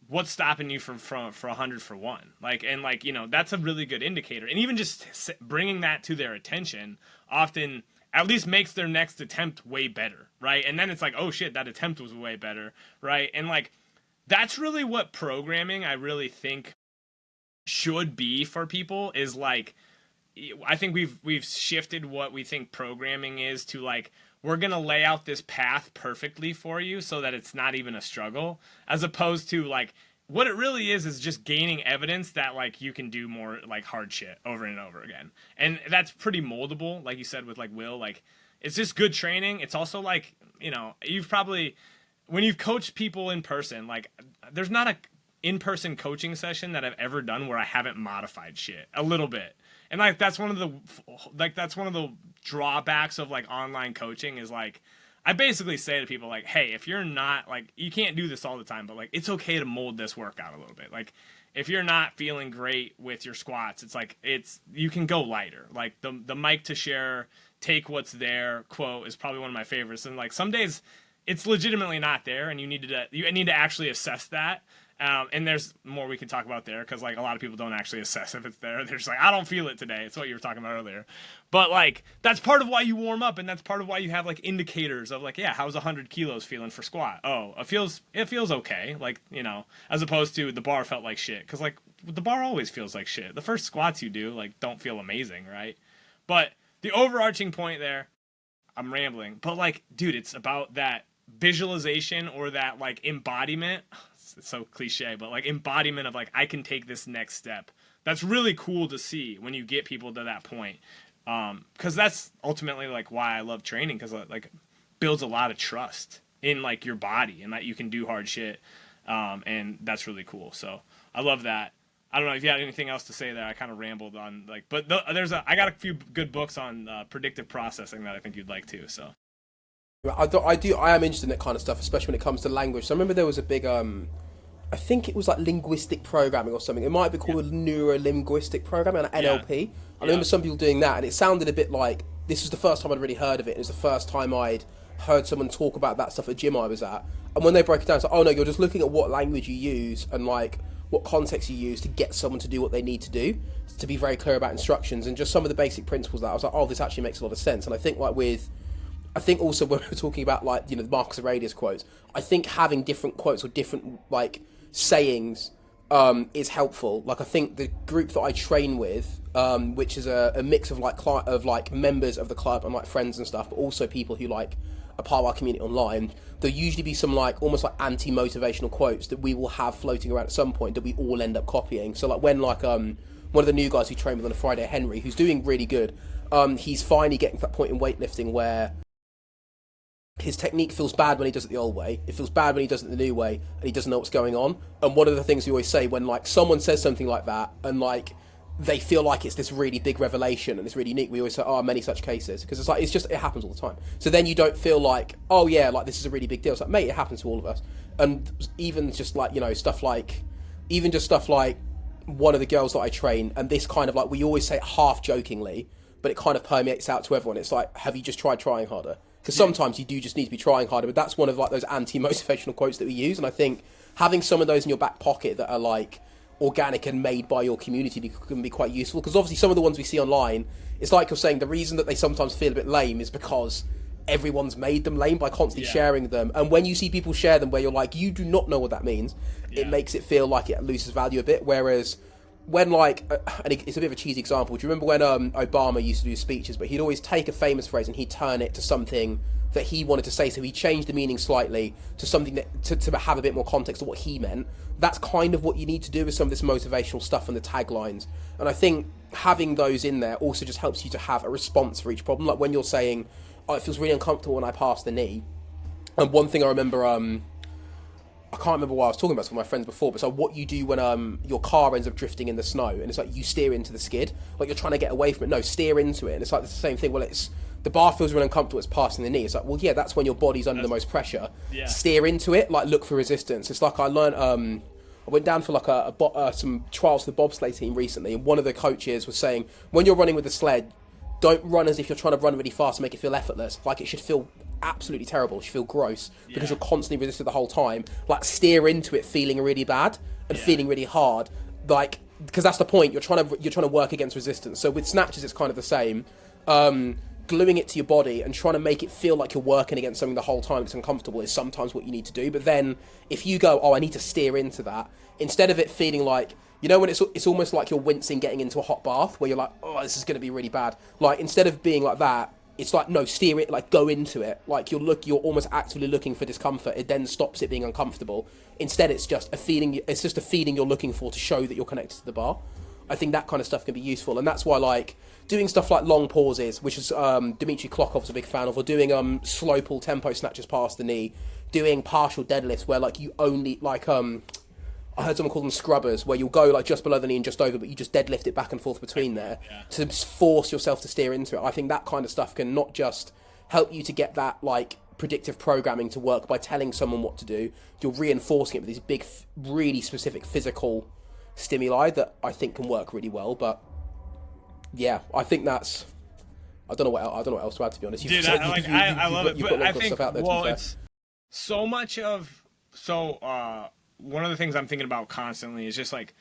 what's stopping you from for 100 for 1? Like, and like, you know, that's a really good indicator. And even just bringing that to their attention often at least makes their next attempt way better, right? And then it's like, oh shit, that attempt was way better, right? And like, that's really what programming, I really think, should be for people, is like, I think we've shifted what we think programming is to like, we're gonna lay out this path perfectly for you so that it's not even a struggle, as opposed to like, what it really is just gaining evidence that like you can do more like hard shit over and over again. And that's pretty moldable, like you said with like Will. Like, it's just good training. It's also like, you know, you've probably, when you've coached people in person, like, there's not in-person coaching session that I've ever done where I haven't modified shit a little bit. And like that's one of the drawbacks of like online coaching is like I basically say to people like, hey, if you're not like you can't do this all the time, but like it's okay to mold this workout a little bit. Like if you're not feeling great with your squats, it's like you can go lighter. Like the Mike to share, take what's there quote is probably one of my favorites. And like some days it's legitimately not there, and you need to actually assess that. And there's more we can talk about there because like a lot of people don't actually assess if it's there. They're just like, I don't feel it today. It's what you were talking about earlier. But like that's part of why you warm up, and that's part of why you have like indicators of like, yeah, how's 100 kilos feeling for squat? Oh, it feels okay. Like, you know, as opposed to the bar felt like shit. Because like the bar always feels like shit. The first squats you do like don't feel amazing, right? But the overarching point there, I'm rambling, but like, dude, it's about that visualization or that like embodiment. It's so cliche, but like embodiment of like I can take this next step. That's really cool to see when you get people to that point, because that's ultimately like why I love training, because like builds a lot of trust in like your body and that you can do hard shit, and that's really cool. So I love that. I don't know if you had anything else to say there. I kind of rambled on like, but I got a few good books on predictive processing that I think you'd like too. So I am interested in that kind of stuff, especially when it comes to language. So I remember there was a big I think it was like linguistic programming or something. It might be called neuro-linguistic programming, like NLP. I remember some people doing that, and it sounded a bit like this was the first time I'd really heard of it. It was the first time I'd heard someone talk about that stuff at a gym I was at. And when they broke it down, it's like, oh no, you're just looking at what language you use and like what context you use to get someone to do what they need to do, to be very clear about instructions and just some of the basic principles that I was like, oh, this actually makes a lot of sense. And I think like I think also when we're talking about like, you know, the Marcus Aurelius quotes, I think having different quotes or different like sayings is helpful. Like I think the group that I train with, which is a mix of like members of the club and like friends and stuff, but also people who like are part of our community online, there'll usually be some like almost like anti-motivational quotes that we will have floating around at some point that we all end up copying. So like when like one of the new guys who trained with on a Friday, Henry, who's doing really good, he's finally getting to that point in weightlifting where his technique feels bad when he does it the old way, it feels bad when he does it the new way, and he doesn't know what's going on. And one of the things we always say when like someone says something like that and like they feel like it's this really big revelation and it's really unique, we always say, oh, many such cases, because it's like it happens all the time. So then you don't feel like, oh yeah, like this is a really big deal. It's like, mate, it happens to all of us. And even just like, you know, stuff like one of the girls that I train, and this kind of like, we always say it half jokingly, but it kind of permeates out to everyone. It's like, have you just tried trying harder? Because sometimes you do just need to be trying harder, but that's one of like those anti-motivational quotes that we use. And I think having some of those in your back pocket that are like organic and made by your community can be quite useful. Because obviously some of the ones we see online, it's like you're saying, the reason that they sometimes feel a bit lame is because everyone's made them lame by constantly sharing them. And when you see people share them where you're like, you do not know what that means, it makes it feel like it loses value a bit. Whereas when like, and it's a bit of a cheesy example, do you remember when Obama used to do speeches, but he'd always take a famous phrase and he'd turn it to something that he wanted to say, so he changed the meaning slightly to something that to have a bit more context of what he meant. That's kind of what you need to do with some of this motivational stuff and the taglines. And I think having those in there also just helps you to have a response for each problem. Like when you're saying, oh, it feels really uncomfortable when I pass the knee. And one thing I remember, I can't remember what I was talking about with my friends before, but so what you do when your car ends up drifting in the snow, and it's like you steer into the skid, like you're trying to get away from it. No, steer into it. And it's like the same thing. Well, it's the bar feels really uncomfortable, it's passing the knee. It's like, well, yeah, that's when your body's under the most pressure. Steer into it, like look for resistance. It's like I learned, I went down for like some trials for the bobsleigh team recently, and one of the coaches was saying, when you're running with the sled, don't run as if you're trying to run really fast and make it feel effortless. Like it should feel absolutely terrible. It should feel gross because you're constantly resisted the whole time. Like steer into it feeling really bad and feeling really hard. Like, because that's the point. You're trying to work against resistance. So with snatches, it's kind of the same. Gluing it to your body and trying to make it feel like you're working against something the whole time it's uncomfortable is sometimes what you need to do. But then if you go, oh, I need to steer into that, instead of it feeling like, you know, when it's almost like you're wincing getting into a hot bath where you're like, oh, this is going to be really bad. Like instead of being like that, it's like, no, steer it, like go into it. Like you're almost actively looking for discomfort. It then stops it being uncomfortable. Instead, it's just a feeling you're looking for to show that you're connected to the bar. I think that kind of stuff can be useful. And that's why like doing stuff like long pauses, which is Dmitry Klokov's a big fan of, or doing slow pull tempo snatches past the knee, doing partial deadlifts where like you only like, I heard someone call them scrubbers, where you'll go like just below the knee and just over, but you just deadlift it back and forth between there to force yourself to steer into it. I think that kind of stuff can not just help you to get that like predictive programming to work by telling someone what to do, you're reinforcing it with these big, really specific physical stimuli that I think can work really well. But yeah, I think that's. I don't know what else to add, to be honest. Dude, I love it. But I think, well, it's so much of one of the things I'm thinking about constantly is just like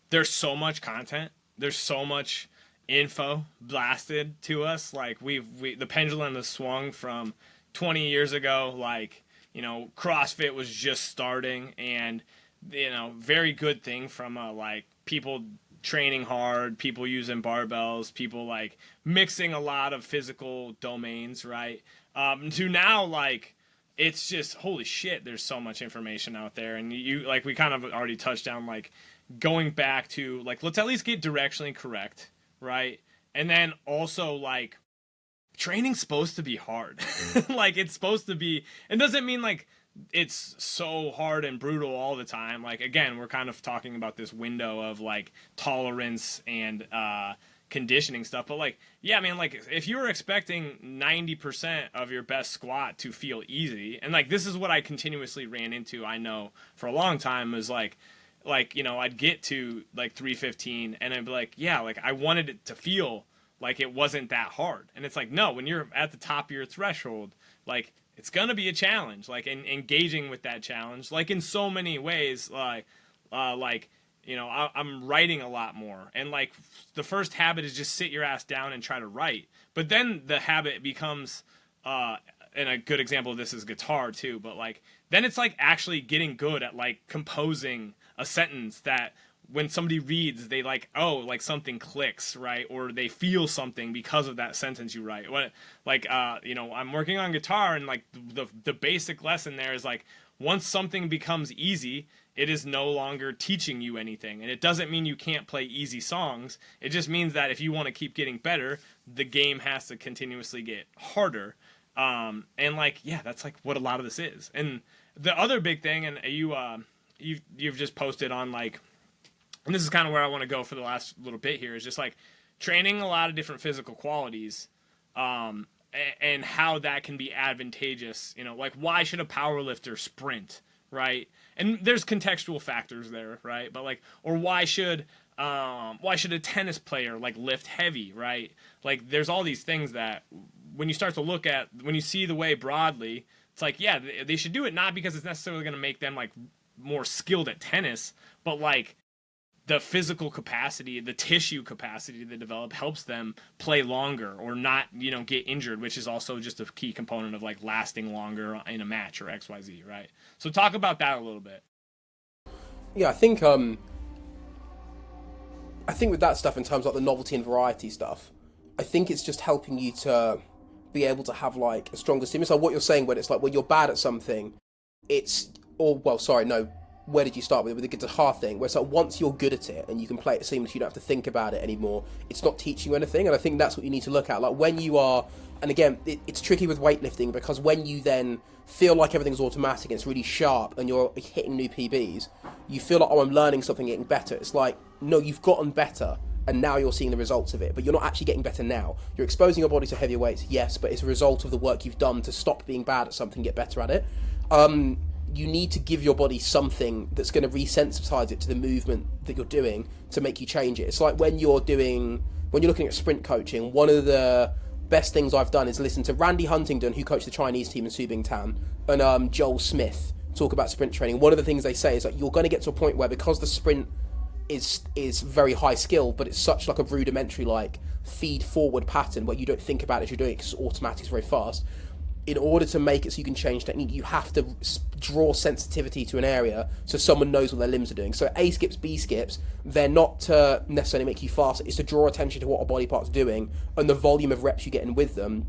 there's so much content, there's so much info blasted to us. Like the pendulum has swung from 20 years ago. Like, you know, CrossFit was just starting, and you know, very good thing from like people training hard, people using barbells, people like mixing a lot of physical domains, right? To now, like, it's just holy shit, there's so much information out there. And you like, we kind of already touched on like going back to like, let's at least get directionally correct, right? And then also like training's supposed to be hard. Like, it's supposed to be, it doesn't mean like it's so hard and brutal all the time. Like, again, we're kind of talking about this window of like tolerance and conditioning stuff, but like, yeah, I mean, like if you were expecting 90% of your best squat to feel easy, and like this is what I continuously ran into, I know for a long time, was like you know, I'd get to like 315 and I'd be like, yeah, like I wanted it to feel like it wasn't that hard. And it's like, no, when you're at the top of your threshold, like it's gonna be a challenge, like engaging with that challenge, like in so many ways, like you know, I'm writing a lot more, and like the first habit is just sit your ass down and try to write. But then the habit becomes, and a good example of this is guitar too. But like then it's like actually getting good at like composing a sentence that when somebody reads, they like, oh, like something clicks, right? Or they feel something because of that sentence you write. What, like, you know, I'm working on guitar, and like the basic lesson there is like, once something becomes easy, it is no longer teaching you anything. And it doesn't mean you can't play easy songs. It just means that if you want to keep getting better, the game has to continuously get harder. And like, yeah, that's like what a lot of this is. And the other big thing, and you've just posted on like, and this is kind of where I want to go for the last little bit here, is just like training a lot of different physical qualities, and how that can be advantageous. You know, like why should a powerlifter sprint, right? And there's contextual factors there, right? But like, or why should a tennis player like lift heavy, right? Like there's all these things that when you start to look at, when you see the way broadly, it's like, yeah, they should do it not because it's necessarily going to make them like more skilled at tennis, but like the physical capacity, the tissue capacity they develop helps them play longer or not, you know, get injured, which is also just a key component of like lasting longer in a match or XYZ, right? So talk about that a little bit. Yeah, I think with that stuff, in terms of like the novelty and variety stuff, I think it's just helping you to be able to have like a stronger stimulus. Like what you're saying, when it's like when you're bad at something, where did you start with the guitar thing, where it's like once you're good at it and you can play it seamlessly, you don't have to think about it anymore, it's not teaching you anything. And I think that's what you need to look at. Like when you are, and again, it's tricky with weightlifting, because when you then feel like everything's automatic and it's really sharp and you're hitting new PBs, you feel like, oh, I'm learning something, getting better. It's like, no, you've gotten better and now you're seeing the results of it, but you're not actually getting better now. You're exposing your body to heavier weights, yes, but it's a result of the work you've done to stop being bad at something, get better at it. You need to give your body something that's going to resensitize it to the movement that you're doing to make you change it. It's like when you're looking at sprint coaching, one of the best things I've done is listen to Randy Huntington, who coached the Chinese team in Subingtan, and Joel Smith talk about sprint training. One of the things they say is that you're going to get to a point where, because the sprint is very high skill, but it's such like a rudimentary like feed forward pattern where you don't think about it as you're doing it because it's automatic, it's very fast. In order to make it so you can change technique, you have to draw sensitivity to an area so someone knows what their limbs are doing. So A skips, B skips, they're not to necessarily make you faster, it's to draw attention to what a body part's doing and the volume of reps you get in with them.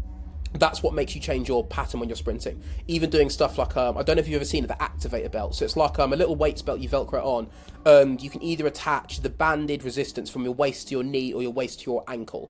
That's what makes you change your pattern when you're sprinting. Even doing stuff like, I don't know if you've ever seen it, the activator belt. So it's like a little weights belt you velcro on, and you can either attach the banded resistance from your waist to your knee or your waist to your ankle.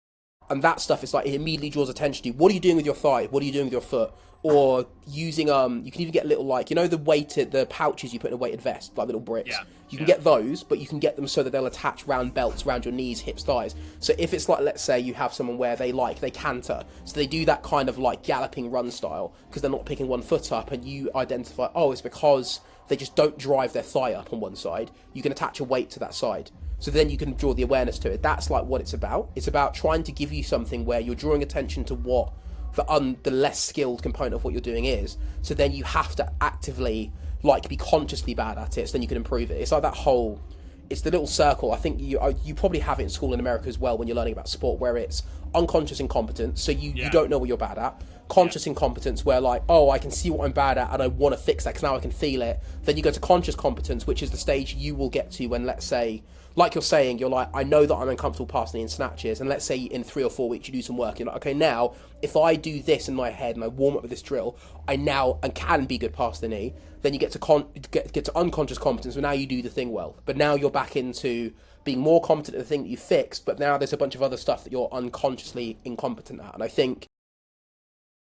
And that stuff is like, it immediately draws attention to you. What are you doing with your thigh? What are you doing with your foot? Or using you can even get little, like, you know, the pouches you put in a weighted vest, like little bricks. Yeah. You can get those, but you can get them so that they'll attach round belts around your knees, hips, thighs. So if it's like, let's say you have someone where they canter, so they do that kind of like galloping run style because they're not picking one foot up, and you identify, oh, it's because they just don't drive their thigh up on one side. You can attach a weight to that side. So then you can draw the awareness to it. That's like what it's about. It's about trying to give you something where you're drawing attention to what the less skilled component of what you're doing is. So then you have to actively, like, be consciously bad at it, so then you can improve it. It's like that whole, it's the little circle. I think you probably have it in school in America as well when you're learning about sport, where it's unconscious incompetence, so you don't know what you're bad at. Conscious incompetence, where like, oh, I can see what I'm bad at and I want to fix that because now I can feel it. Then you go to conscious competence, which is the stage you will get to when, let's say, like you're saying, you're like, I know that I'm uncomfortable passing in snatches, and let's say in 3 or 4 weeks you do some work, you're like, okay, now if I do this in my head and I warm up with this drill, I now and can be good past the knee. Then you get to get to unconscious competence, so now you do the thing well, but now you're back into being more competent at the thing that you fixed, but now there's a bunch of other stuff that you're unconsciously incompetent at. And I think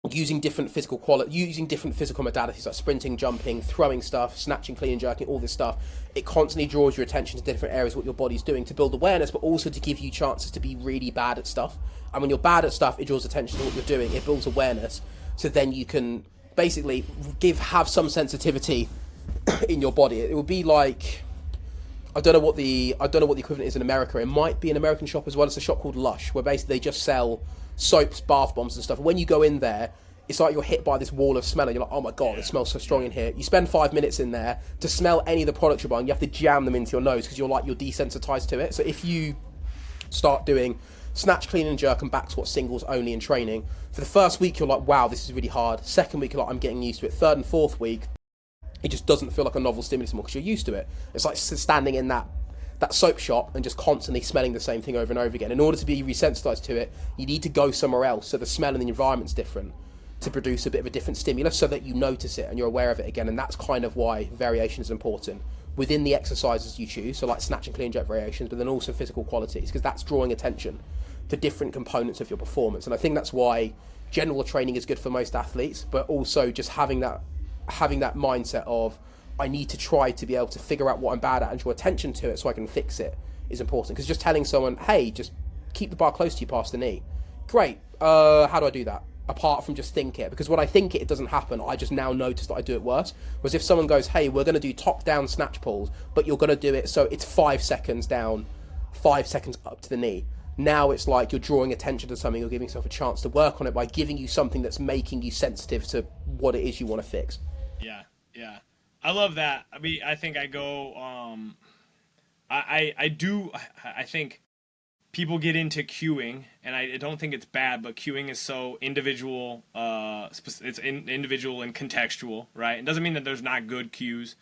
using different physical modalities like sprinting, jumping, throwing stuff, snatching, clean and jerking, all this stuff, it constantly draws your attention to different areas of what your body's doing to build awareness, but also to give you chances to be really bad at stuff. And when you're bad at stuff, it draws attention to what you're doing, it builds awareness, so then you can basically have some sensitivity in your body. It would be like, I don't know what the equivalent is in America. It might be an American shop as well. It's a shop called Lush, where basically they just sell soaps, bath bombs and stuff. When you go in there, it's like you're hit by this wall of smell and you're like, oh my god, it smells so strong in here. You spend 5 minutes in there to smell any of the products you're buying, you have to jam them into your nose because you're desensitized to it. So if you start doing snatch, clean and jerk and back squat singles only in training, for the first week you're like, wow, this is really hard. Second week you're like, I'm getting used to it. Third and fourth week, it just doesn't feel like a novel stimulus anymore because you're used to it. It's like standing in that soap shop and just constantly smelling the same thing over and over again. In order to be resensitized to it, you need to go somewhere else, so the smell and the environment's different, to produce a bit of a different stimulus so that you notice it and you're aware of it again. And that's kind of why variation is important within the exercises you choose, so like snatch and clean jerk variations, but then also physical qualities, because that's drawing attention to different components of your performance. And I think that's why general training is good for most athletes, but also just having that mindset of, I need to try to be able to figure out what I'm bad at and draw attention to it so I can fix it is important. Because just telling someone, hey, just keep the bar close to you past the knee. Great. How do I do that? Apart from just think it. Because when I think it doesn't happen. I just now notice that I do it worse. Whereas if someone goes, hey, we're going to do top down snatch pulls, but you're going to do it so it's 5 seconds down, 5 seconds up to the knee. Now it's like you're drawing attention to something, you're giving yourself a chance to work on it by giving you something that's making you sensitive to what it is you want to fix. Yeah. I love that. I mean, I think I go, I think people get into cueing, and I don't think it's bad, but cueing is so individual, it's individual and contextual, right? It doesn't mean that there's not good cues.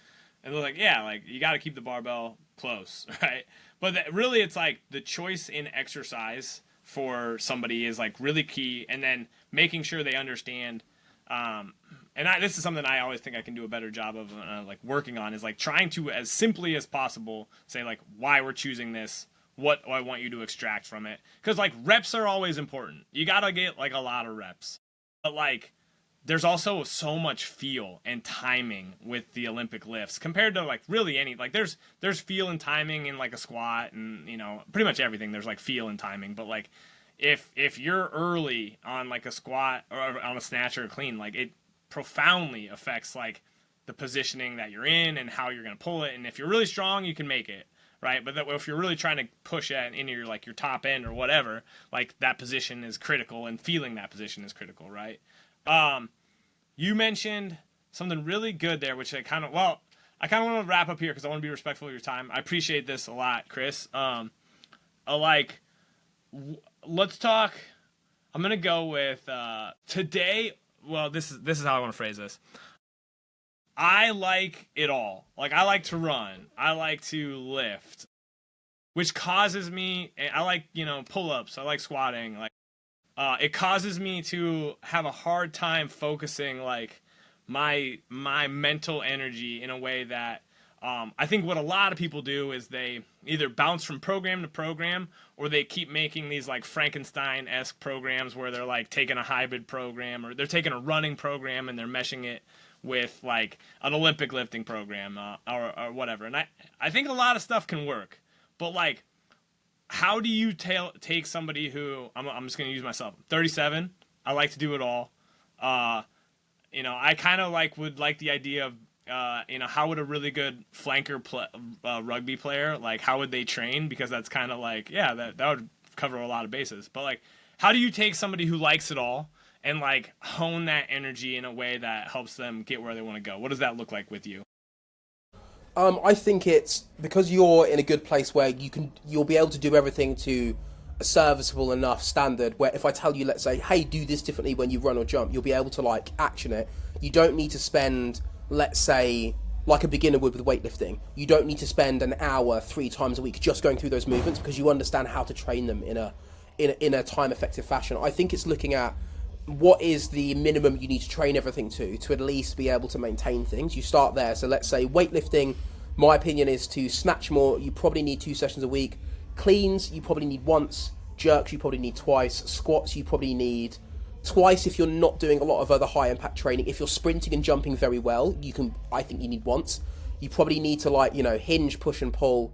And they're like, yeah, like you got to keep the barbell close, right? But really it's like the choice in exercise for somebody is like really key, and then making sure they understand, this is something I always think I can do a better job of like working on, is like trying to, as simply as possible, say like why we're choosing this, what I want you to extract from it. Because like reps are always important. You got to get like a lot of reps. But like there's also so much feel and timing with the Olympic lifts compared to like really any, like there's feel and timing in like a squat and, you know, pretty much everything. There's like feel and timing. But like if you're early on like a squat or on a snatch or a clean, like it profoundly affects like the positioning that you're in and how you're going to pull it. And if you're really strong, you can make it, right? But if you're really trying to push it into your like your top end or whatever, like that position is critical, and feeling that position is critical, right? You mentioned something really good there, which I kind of want to wrap up here because I want to be respectful of your time. I appreciate this a lot, Khrys. Let's talk. I'm gonna go with today. Well, this is how I want to phrase this. I like it all. Like I like to run. I like to lift, which causes me. I like pull-ups. I like squatting. Like it causes me to have a hard time focusing like my mental energy in a way that I think what a lot of people do is they either bounce from program to program, or they keep making these like Frankenstein-esque programs where they're like taking a hybrid program, or they're taking a running program and they're meshing it with like an Olympic lifting program, or whatever. And I think a lot of stuff can work, but like, how do you take somebody who, I'm just going to use myself, 37, I like to do it all. I kind of would like the idea of, how would a really good flanker rugby player, like how would they train? Because that's kind of like, yeah, that would cover a lot of bases. But like, how do you take somebody who likes it all and like hone that energy in a way that helps them get where they want to go? What does that look like with you? I think it's because you're in a good place where you'll be able to do everything to a serviceable enough standard where if I tell you, let's say, hey, do this differently when you run or jump, you'll be able to like action it. You don't need to spend, let's say, like a beginner would with weightlifting. You don't need to spend an hour 3 times a week just going through those movements because you understand how to train them in a time effective fashion. I think it's looking at what is the minimum you need to train everything to at least be able to maintain things. You start there. So let's say weightlifting, my opinion is to snatch more, you probably need 2 sessions a week. Cleans, you probably need once. Jerks, you probably need twice. Squats, you probably need twice if you're not doing a lot of other high impact training. If you're sprinting and jumping very well, I think you need once. You probably need to hinge, push and pull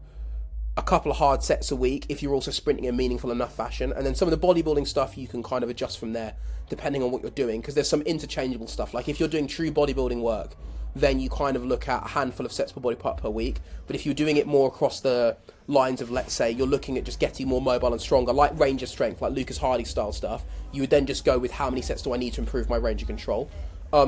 a couple of hard sets a week if you're also sprinting in a meaningful enough fashion. And then some of the bodybuilding stuff you can kind of adjust from there depending on what you're doing, because there's some interchangeable stuff. Like if you're doing true bodybuilding work, then you kind of look at a handful of sets per body part per week. But if you're doing it more across the lines of, let's say, you're looking at just getting more mobile and stronger, like range of strength, like Lucas Hardy style stuff, you would then just go with how many sets do I need to improve my range of control.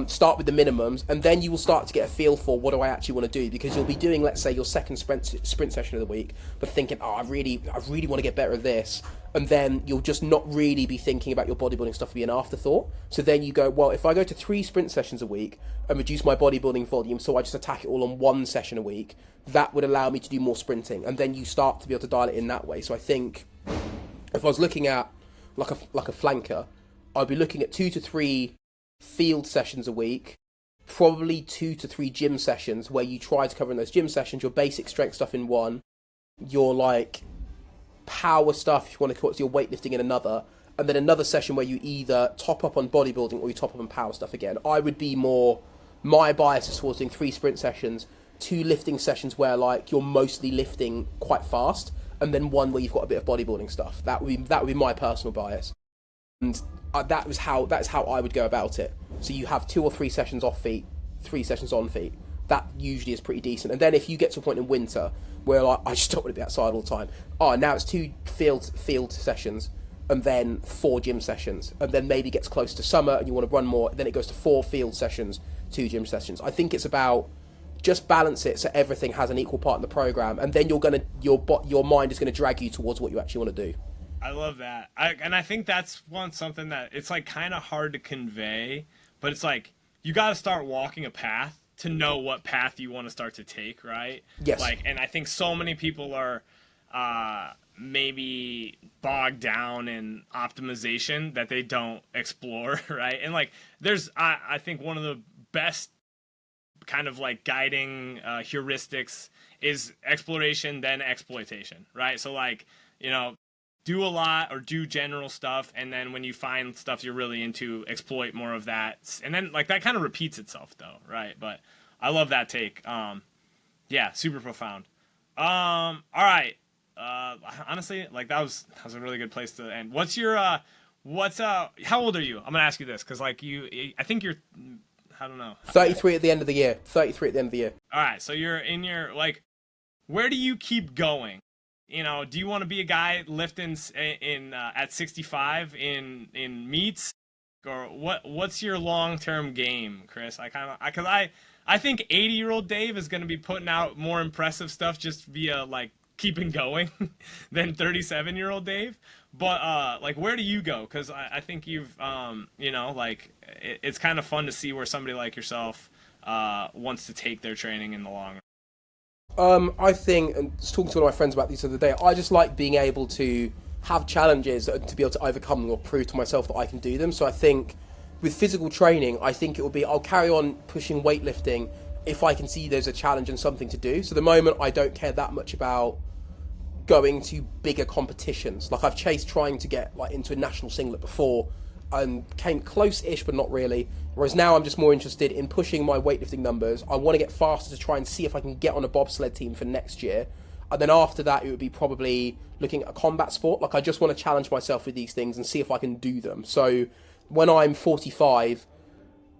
Start with the minimums, and then you will start to get a feel for what do I actually want to do, because you'll be doing, let's say, your second sprint session of the week, but thinking, I really want to get better at this, and then you'll just not really be thinking about your bodybuilding stuff to be an afterthought. So then you go, well, if I go to 3 sprint sessions a week and reduce my bodybuilding volume, so I just attack it all on 1 session a week, that would allow me to do more sprinting, and then you start to be able to dial it in that way. So I think if I was looking at like a flanker, I'd be looking at 2 to 3 field sessions a week, probably 2 to 3 gym sessions where you try to cover in those gym sessions your basic strength stuff in one, your like power stuff, if you want to call it, your weightlifting in another, and then another session where you either top up on bodybuilding or you top up on power stuff again. I would be more, my bias is towards doing 3 sprint sessions, 2 lifting sessions where like you're mostly lifting quite fast, and then 1 where you've got a bit of bodybuilding stuff. That would be my personal bias. And that's how I would go about it. So you have 2 or 3 sessions off feet, 3 sessions on feet. That usually is pretty decent. And then if you get to a point in winter where like I just don't want to be outside all the time, now it's 2 field sessions and then 4 gym sessions, and then maybe gets close to summer and you want to run more, then it goes to 4 field sessions, 2 gym sessions. I think it's about just balance it so everything has an equal part in the program, and then your mind is gonna drag you towards what you actually want to do. I love that. I think that's something that it's like kind of hard to convey, but it's like you got to start walking a path to know what path you want to start to take, right? Yes. And I think so many people are maybe bogged down in optimization that they don't explore, right? And like I think one of the best kind of like guiding heuristics is exploration, then exploitation, right? So like, do a lot or do general stuff, and then when you find stuff you're really into, exploit more of that, and then like that kind of repeats itself though, right? But I love that take. Yeah, super profound. All right. Honestly, like that was a really good place to end. How old are you? I'm gonna ask you this because like I think you're, I don't know. 33 at the end of the year. 33 at the end of the year. All right, so you're in your like, where do you keep going? Do you want to be a guy lifting at 65 in meets, or what's your long-term game, Khrys? I think 80-year-old Dave is going to be putting out more impressive stuff just via like keeping going than 37-year-old Dave. But like, where do you go? Because I think you've like it's kind of fun to see where somebody like yourself wants to take their training in the long run. I think, and I was talking to one of my friends about this the other day, I just like being able to have challenges and to be able to overcome them or prove to myself that I can do them. So I think with physical training, I think it will be, I'll carry on pushing weightlifting if I can see there's a challenge and something to do. So at the moment, I don't care that much about going to bigger competitions. Like I've chased trying to get like into a national singlet before and came close-ish, but not really. Whereas now I'm just more interested in pushing my weightlifting numbers. I want to get faster to try and see if I can get on a bobsled team for next year. And then after that, it would be probably looking at a combat sport. Like I just want to challenge myself with these things and see if I can do them. So when I'm 45,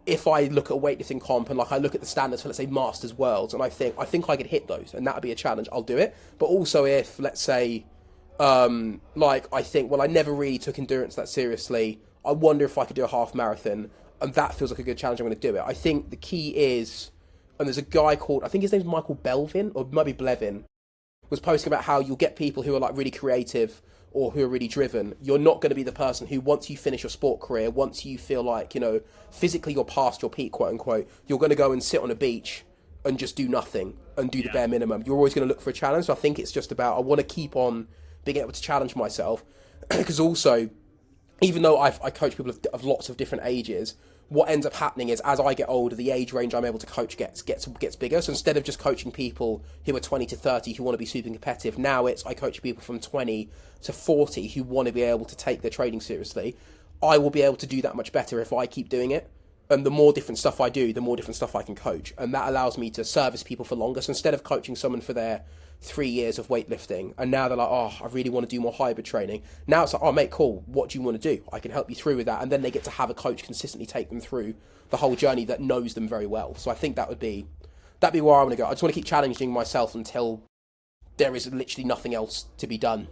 if I look at a weightlifting comp and like I look at the standards for, let's say, Masters Worlds, and I think I could hit those and that would be a challenge, I'll do it. But also if, let's say, like I think, well, I never really took endurance that seriously, I wonder if I could do a half marathon, and that feels like a good challenge, I'm going to do it. I think the key is, and there's a guy called, I think his name's Michael Belvin, or it might be Blevin, was posting about how you'll get people who are like really creative or who are really driven. You're not going to be the person who, once you finish your sport career, once you feel like, you know, physically you're past your peak, quote unquote, you're going to go and sit on a beach and just do nothing and do the bare minimum. You're always going to look for a challenge. So I think it's just about, I want to keep on being able to challenge myself. Because also, even though I coach people of lots of different ages, what ends up happening is as I get older, the age range I'm able to coach gets bigger. So instead of just coaching people who are 20 to 30 who want to be super competitive, now it's I coach people from 20 to 40 who want to be able to take their training seriously. I will be able to do that much better if I keep doing it. And the more different stuff I do, the more different stuff I can coach. And that allows me to service people for longer. So instead of coaching someone for their 3 years of weightlifting, and now they're like, oh, I really want to do more hybrid training. Now it's like, oh, mate, cool. What do you want to do? I can help you through with that. And then they get to have a coach consistently take them through the whole journey that knows them very well. So I think that'd be where I want to go. I just want to keep challenging myself until there is literally nothing else to be done.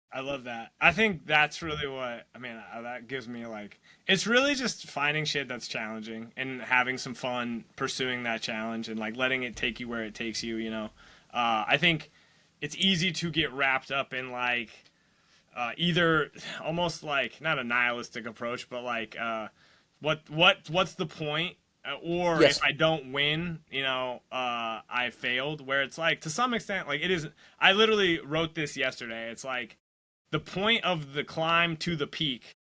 I love that. I think that's really what, I mean, that gives me like, it's really just finding shit that's challenging and having some fun pursuing that challenge and like letting it take you where it takes you, you know. I think it's easy to get wrapped up in like either almost like not a nihilistic approach, but like what's the point? Or Yes. if I don't win, you know, I failed. Where it's like to some extent, like it is. I literally wrote this yesterday. It's like the point of the climb to the peak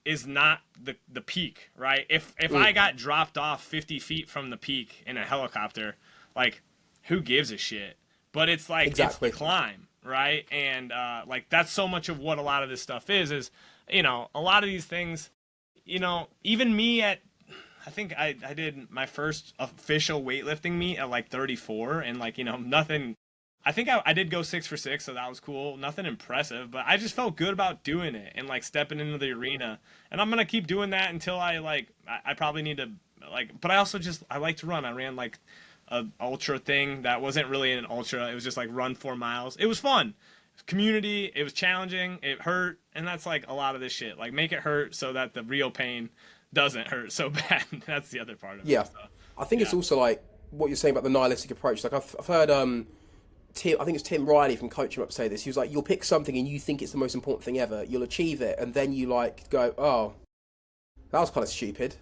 is not the peak, right? If I got dropped off 50 feet from the peak in a helicopter, like who gives a shit? But it's like Exactly. it's the climb, right? And like that's so much of what a lot of this stuff is you know, a lot of these things, you know, even me at I think I did my first official weightlifting meet at like 34 and like, you know, nothing. I think I did go 6 for 6, so that was cool. Nothing impressive, but I just felt good about doing it and like stepping into the arena. And I'm going to keep doing that until I probably need to like, but I also just, I like to run. I ran like a ultra thing that wasn't really an ultra. It was just like run 4 miles. It was fun. Community, it was challenging. It hurt. And that's like a lot of this shit. Like make it hurt so that the real pain doesn't hurt so bad. That's the other part of it. Yeah. So, I think it's also like what you're saying about the nihilistic approach. Like I've heard I think it's Tim Riley from Coach 'Em Up say this. He was like, you'll pick something and you think it's the most important thing ever. You'll achieve it, and then you like go, oh, that was kind of stupid.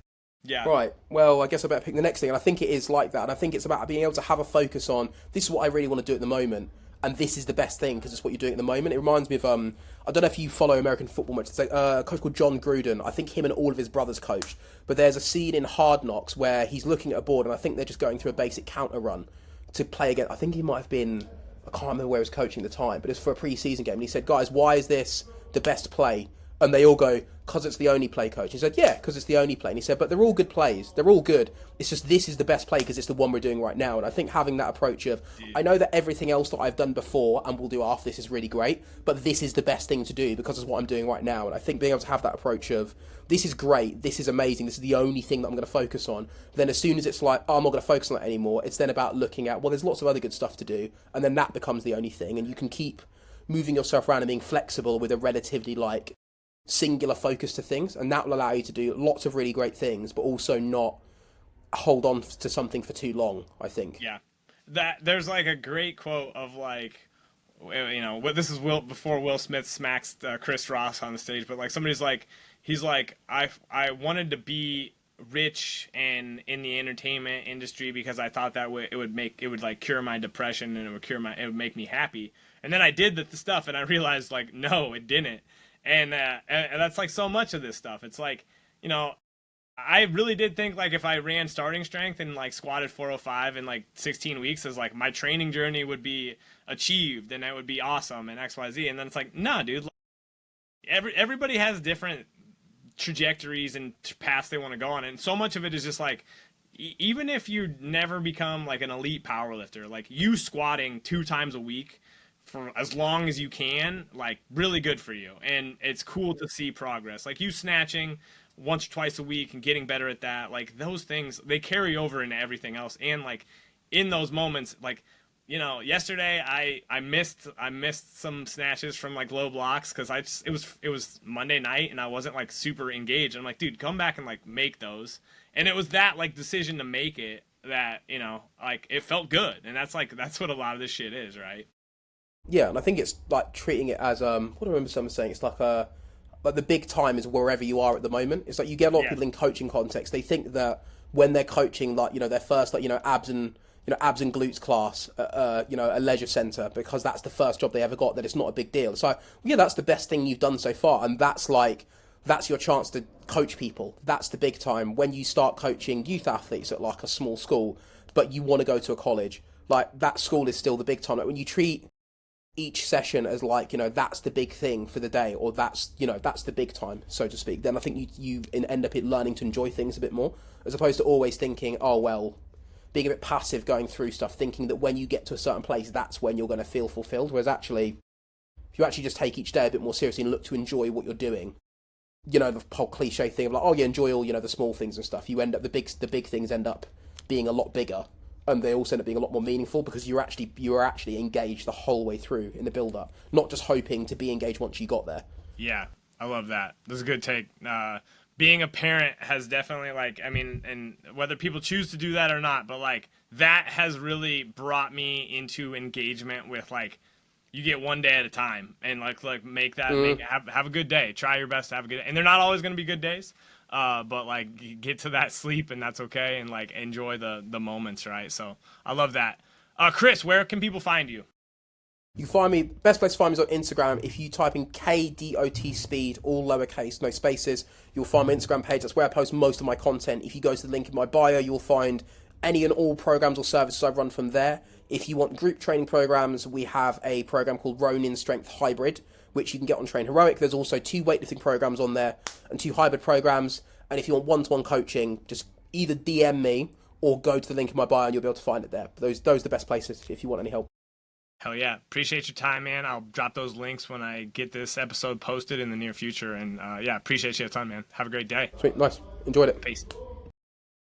yeah. Right. Well, I guess I better pick the next thing. And I think it is like that. And I think it's about being able to have a focus on this is what I really want to do at the moment, and this is the best thing because it's what you're doing at the moment. It reminds me of I don't know if you follow American football much. It's a coach called John Gruden. I think him and all of his brothers coached. But there's a scene in Hard Knocks where he's looking at a board, and I think they're just going through a basic counter run to play again. I think he might have been. I can't remember where he was coaching at the time, but it's for a pre-season game. And he said, guys, why is this the best play? And they all go, because it's the only play, coach. He said, yeah, because it's the only play. And he said, but they're all good plays. They're all good. It's just this is the best play because it's the one we're doing right now. And I think having that approach of, I know that everything else that I've done before and will do after this is really great, but this is the best thing to do because it's what I'm doing right now. And I think being able to have that approach of, this is great, this is amazing, this is the only thing that I'm going to focus on. Then as soon as it's like, oh, I'm not going to focus on that anymore, it's then about looking at, well, there's lots of other good stuff to do. And then that becomes the only thing. And you can keep moving yourself around and being flexible with a relatively like singular focus to things, and that will allow you to do lots of really great things, but also not hold on to something for too long, I think. Yeah. That there's like a great quote of like, you know, this is before Will Smith smacks Chris Ross on the stage, but like somebody's like, he's like, I wanted to be rich and in the entertainment industry because I thought that it would like cure my depression and it would make me happy. And then I did the stuff and I realized like, no, it didn't. And that's like so much of this stuff. It's like, you know, I really did think like if I ran starting strength and like squatted 405 in like 16 weeks, as like my training journey would be achieved and it would be awesome and XYZ. And then it's like, nah, dude. Like, everybody has different trajectories and paths they want to go on, and so much of it is just like, even if you never become like an elite powerlifter, like you squatting 2 times a week for as long as you can, like really good for you. And it's cool to see progress. Like you snatching once or twice a week and getting better at that, like those things, they carry over into everything else. And like in those moments, like, you know, yesterday I missed some snatches from like low blocks because it was Monday night and I wasn't like super engaged. I'm like, dude, come back and like make those. And it was that like decision to make it that, you know, like it felt good. And that's what a lot of this shit is, right? Yeah, and I think it's like treating it as what do I remember someone saying? It's like the big time is wherever you are at the moment. It's like you get a lot of Yeah. people in coaching context. They think that when they're coaching, like their first abs and glutes class, a leisure center, because that's the first job they ever got. That it's not a big deal. So yeah, that's the best thing you've done so far, and that's your chance to coach people. That's the big time when you start coaching youth athletes at like a small school, but you want to go to a college. Like that school is still the big time. Like when you treat each session as like that's the big thing for the day, or that's the big time, so to speak, then I think you end up learning to enjoy things a bit more, as opposed to always thinking, oh well, being a bit passive going through stuff, thinking that when you get to a certain place, that's when you're going to feel fulfilled. Whereas actually, if you actually just take each day a bit more seriously and look to enjoy what you're doing, the whole cliche thing of like, oh, you enjoy all the small things and stuff, you end up the big things end up being a lot bigger, and they also end up being a lot more meaningful because you are actually engaged the whole way through in the build up, not just hoping to be engaged once you got there. Yeah, I love that. That's a good take. Being a parent has definitely like, I mean, and whether people choose to do that or not, but like that has really brought me into engagement with like, you get one day at a time and like have a good day. Try your best to have a good day. And they're not always going to be good days. But like get to that sleep and that's okay. And like enjoy the moments. Right. So I love that. Khrys, where can people find you? You can find me, best place to find me is on Instagram. If you type in KDOT speed, all lowercase, no spaces, you'll find my Instagram page. That's where I post most of my content. If you go to the link in my bio, you'll find any and all programs or services I run from there. If you want group training programs, we have a program called Ronin Strength Hybrid, which you can get on Train Heroic. There's also 2 weightlifting programs on there and 2 hybrid programs. And if you want one-to-one coaching, just either DM me or go to the link in my bio and you'll be able to find it there. Those are the best places if you want any help. Hell yeah. Appreciate your time, man. I'll drop those links when I get this episode posted in the near future. And yeah, appreciate you a ton, man. Have a great day. Sweet, nice. Enjoyed it. Peace.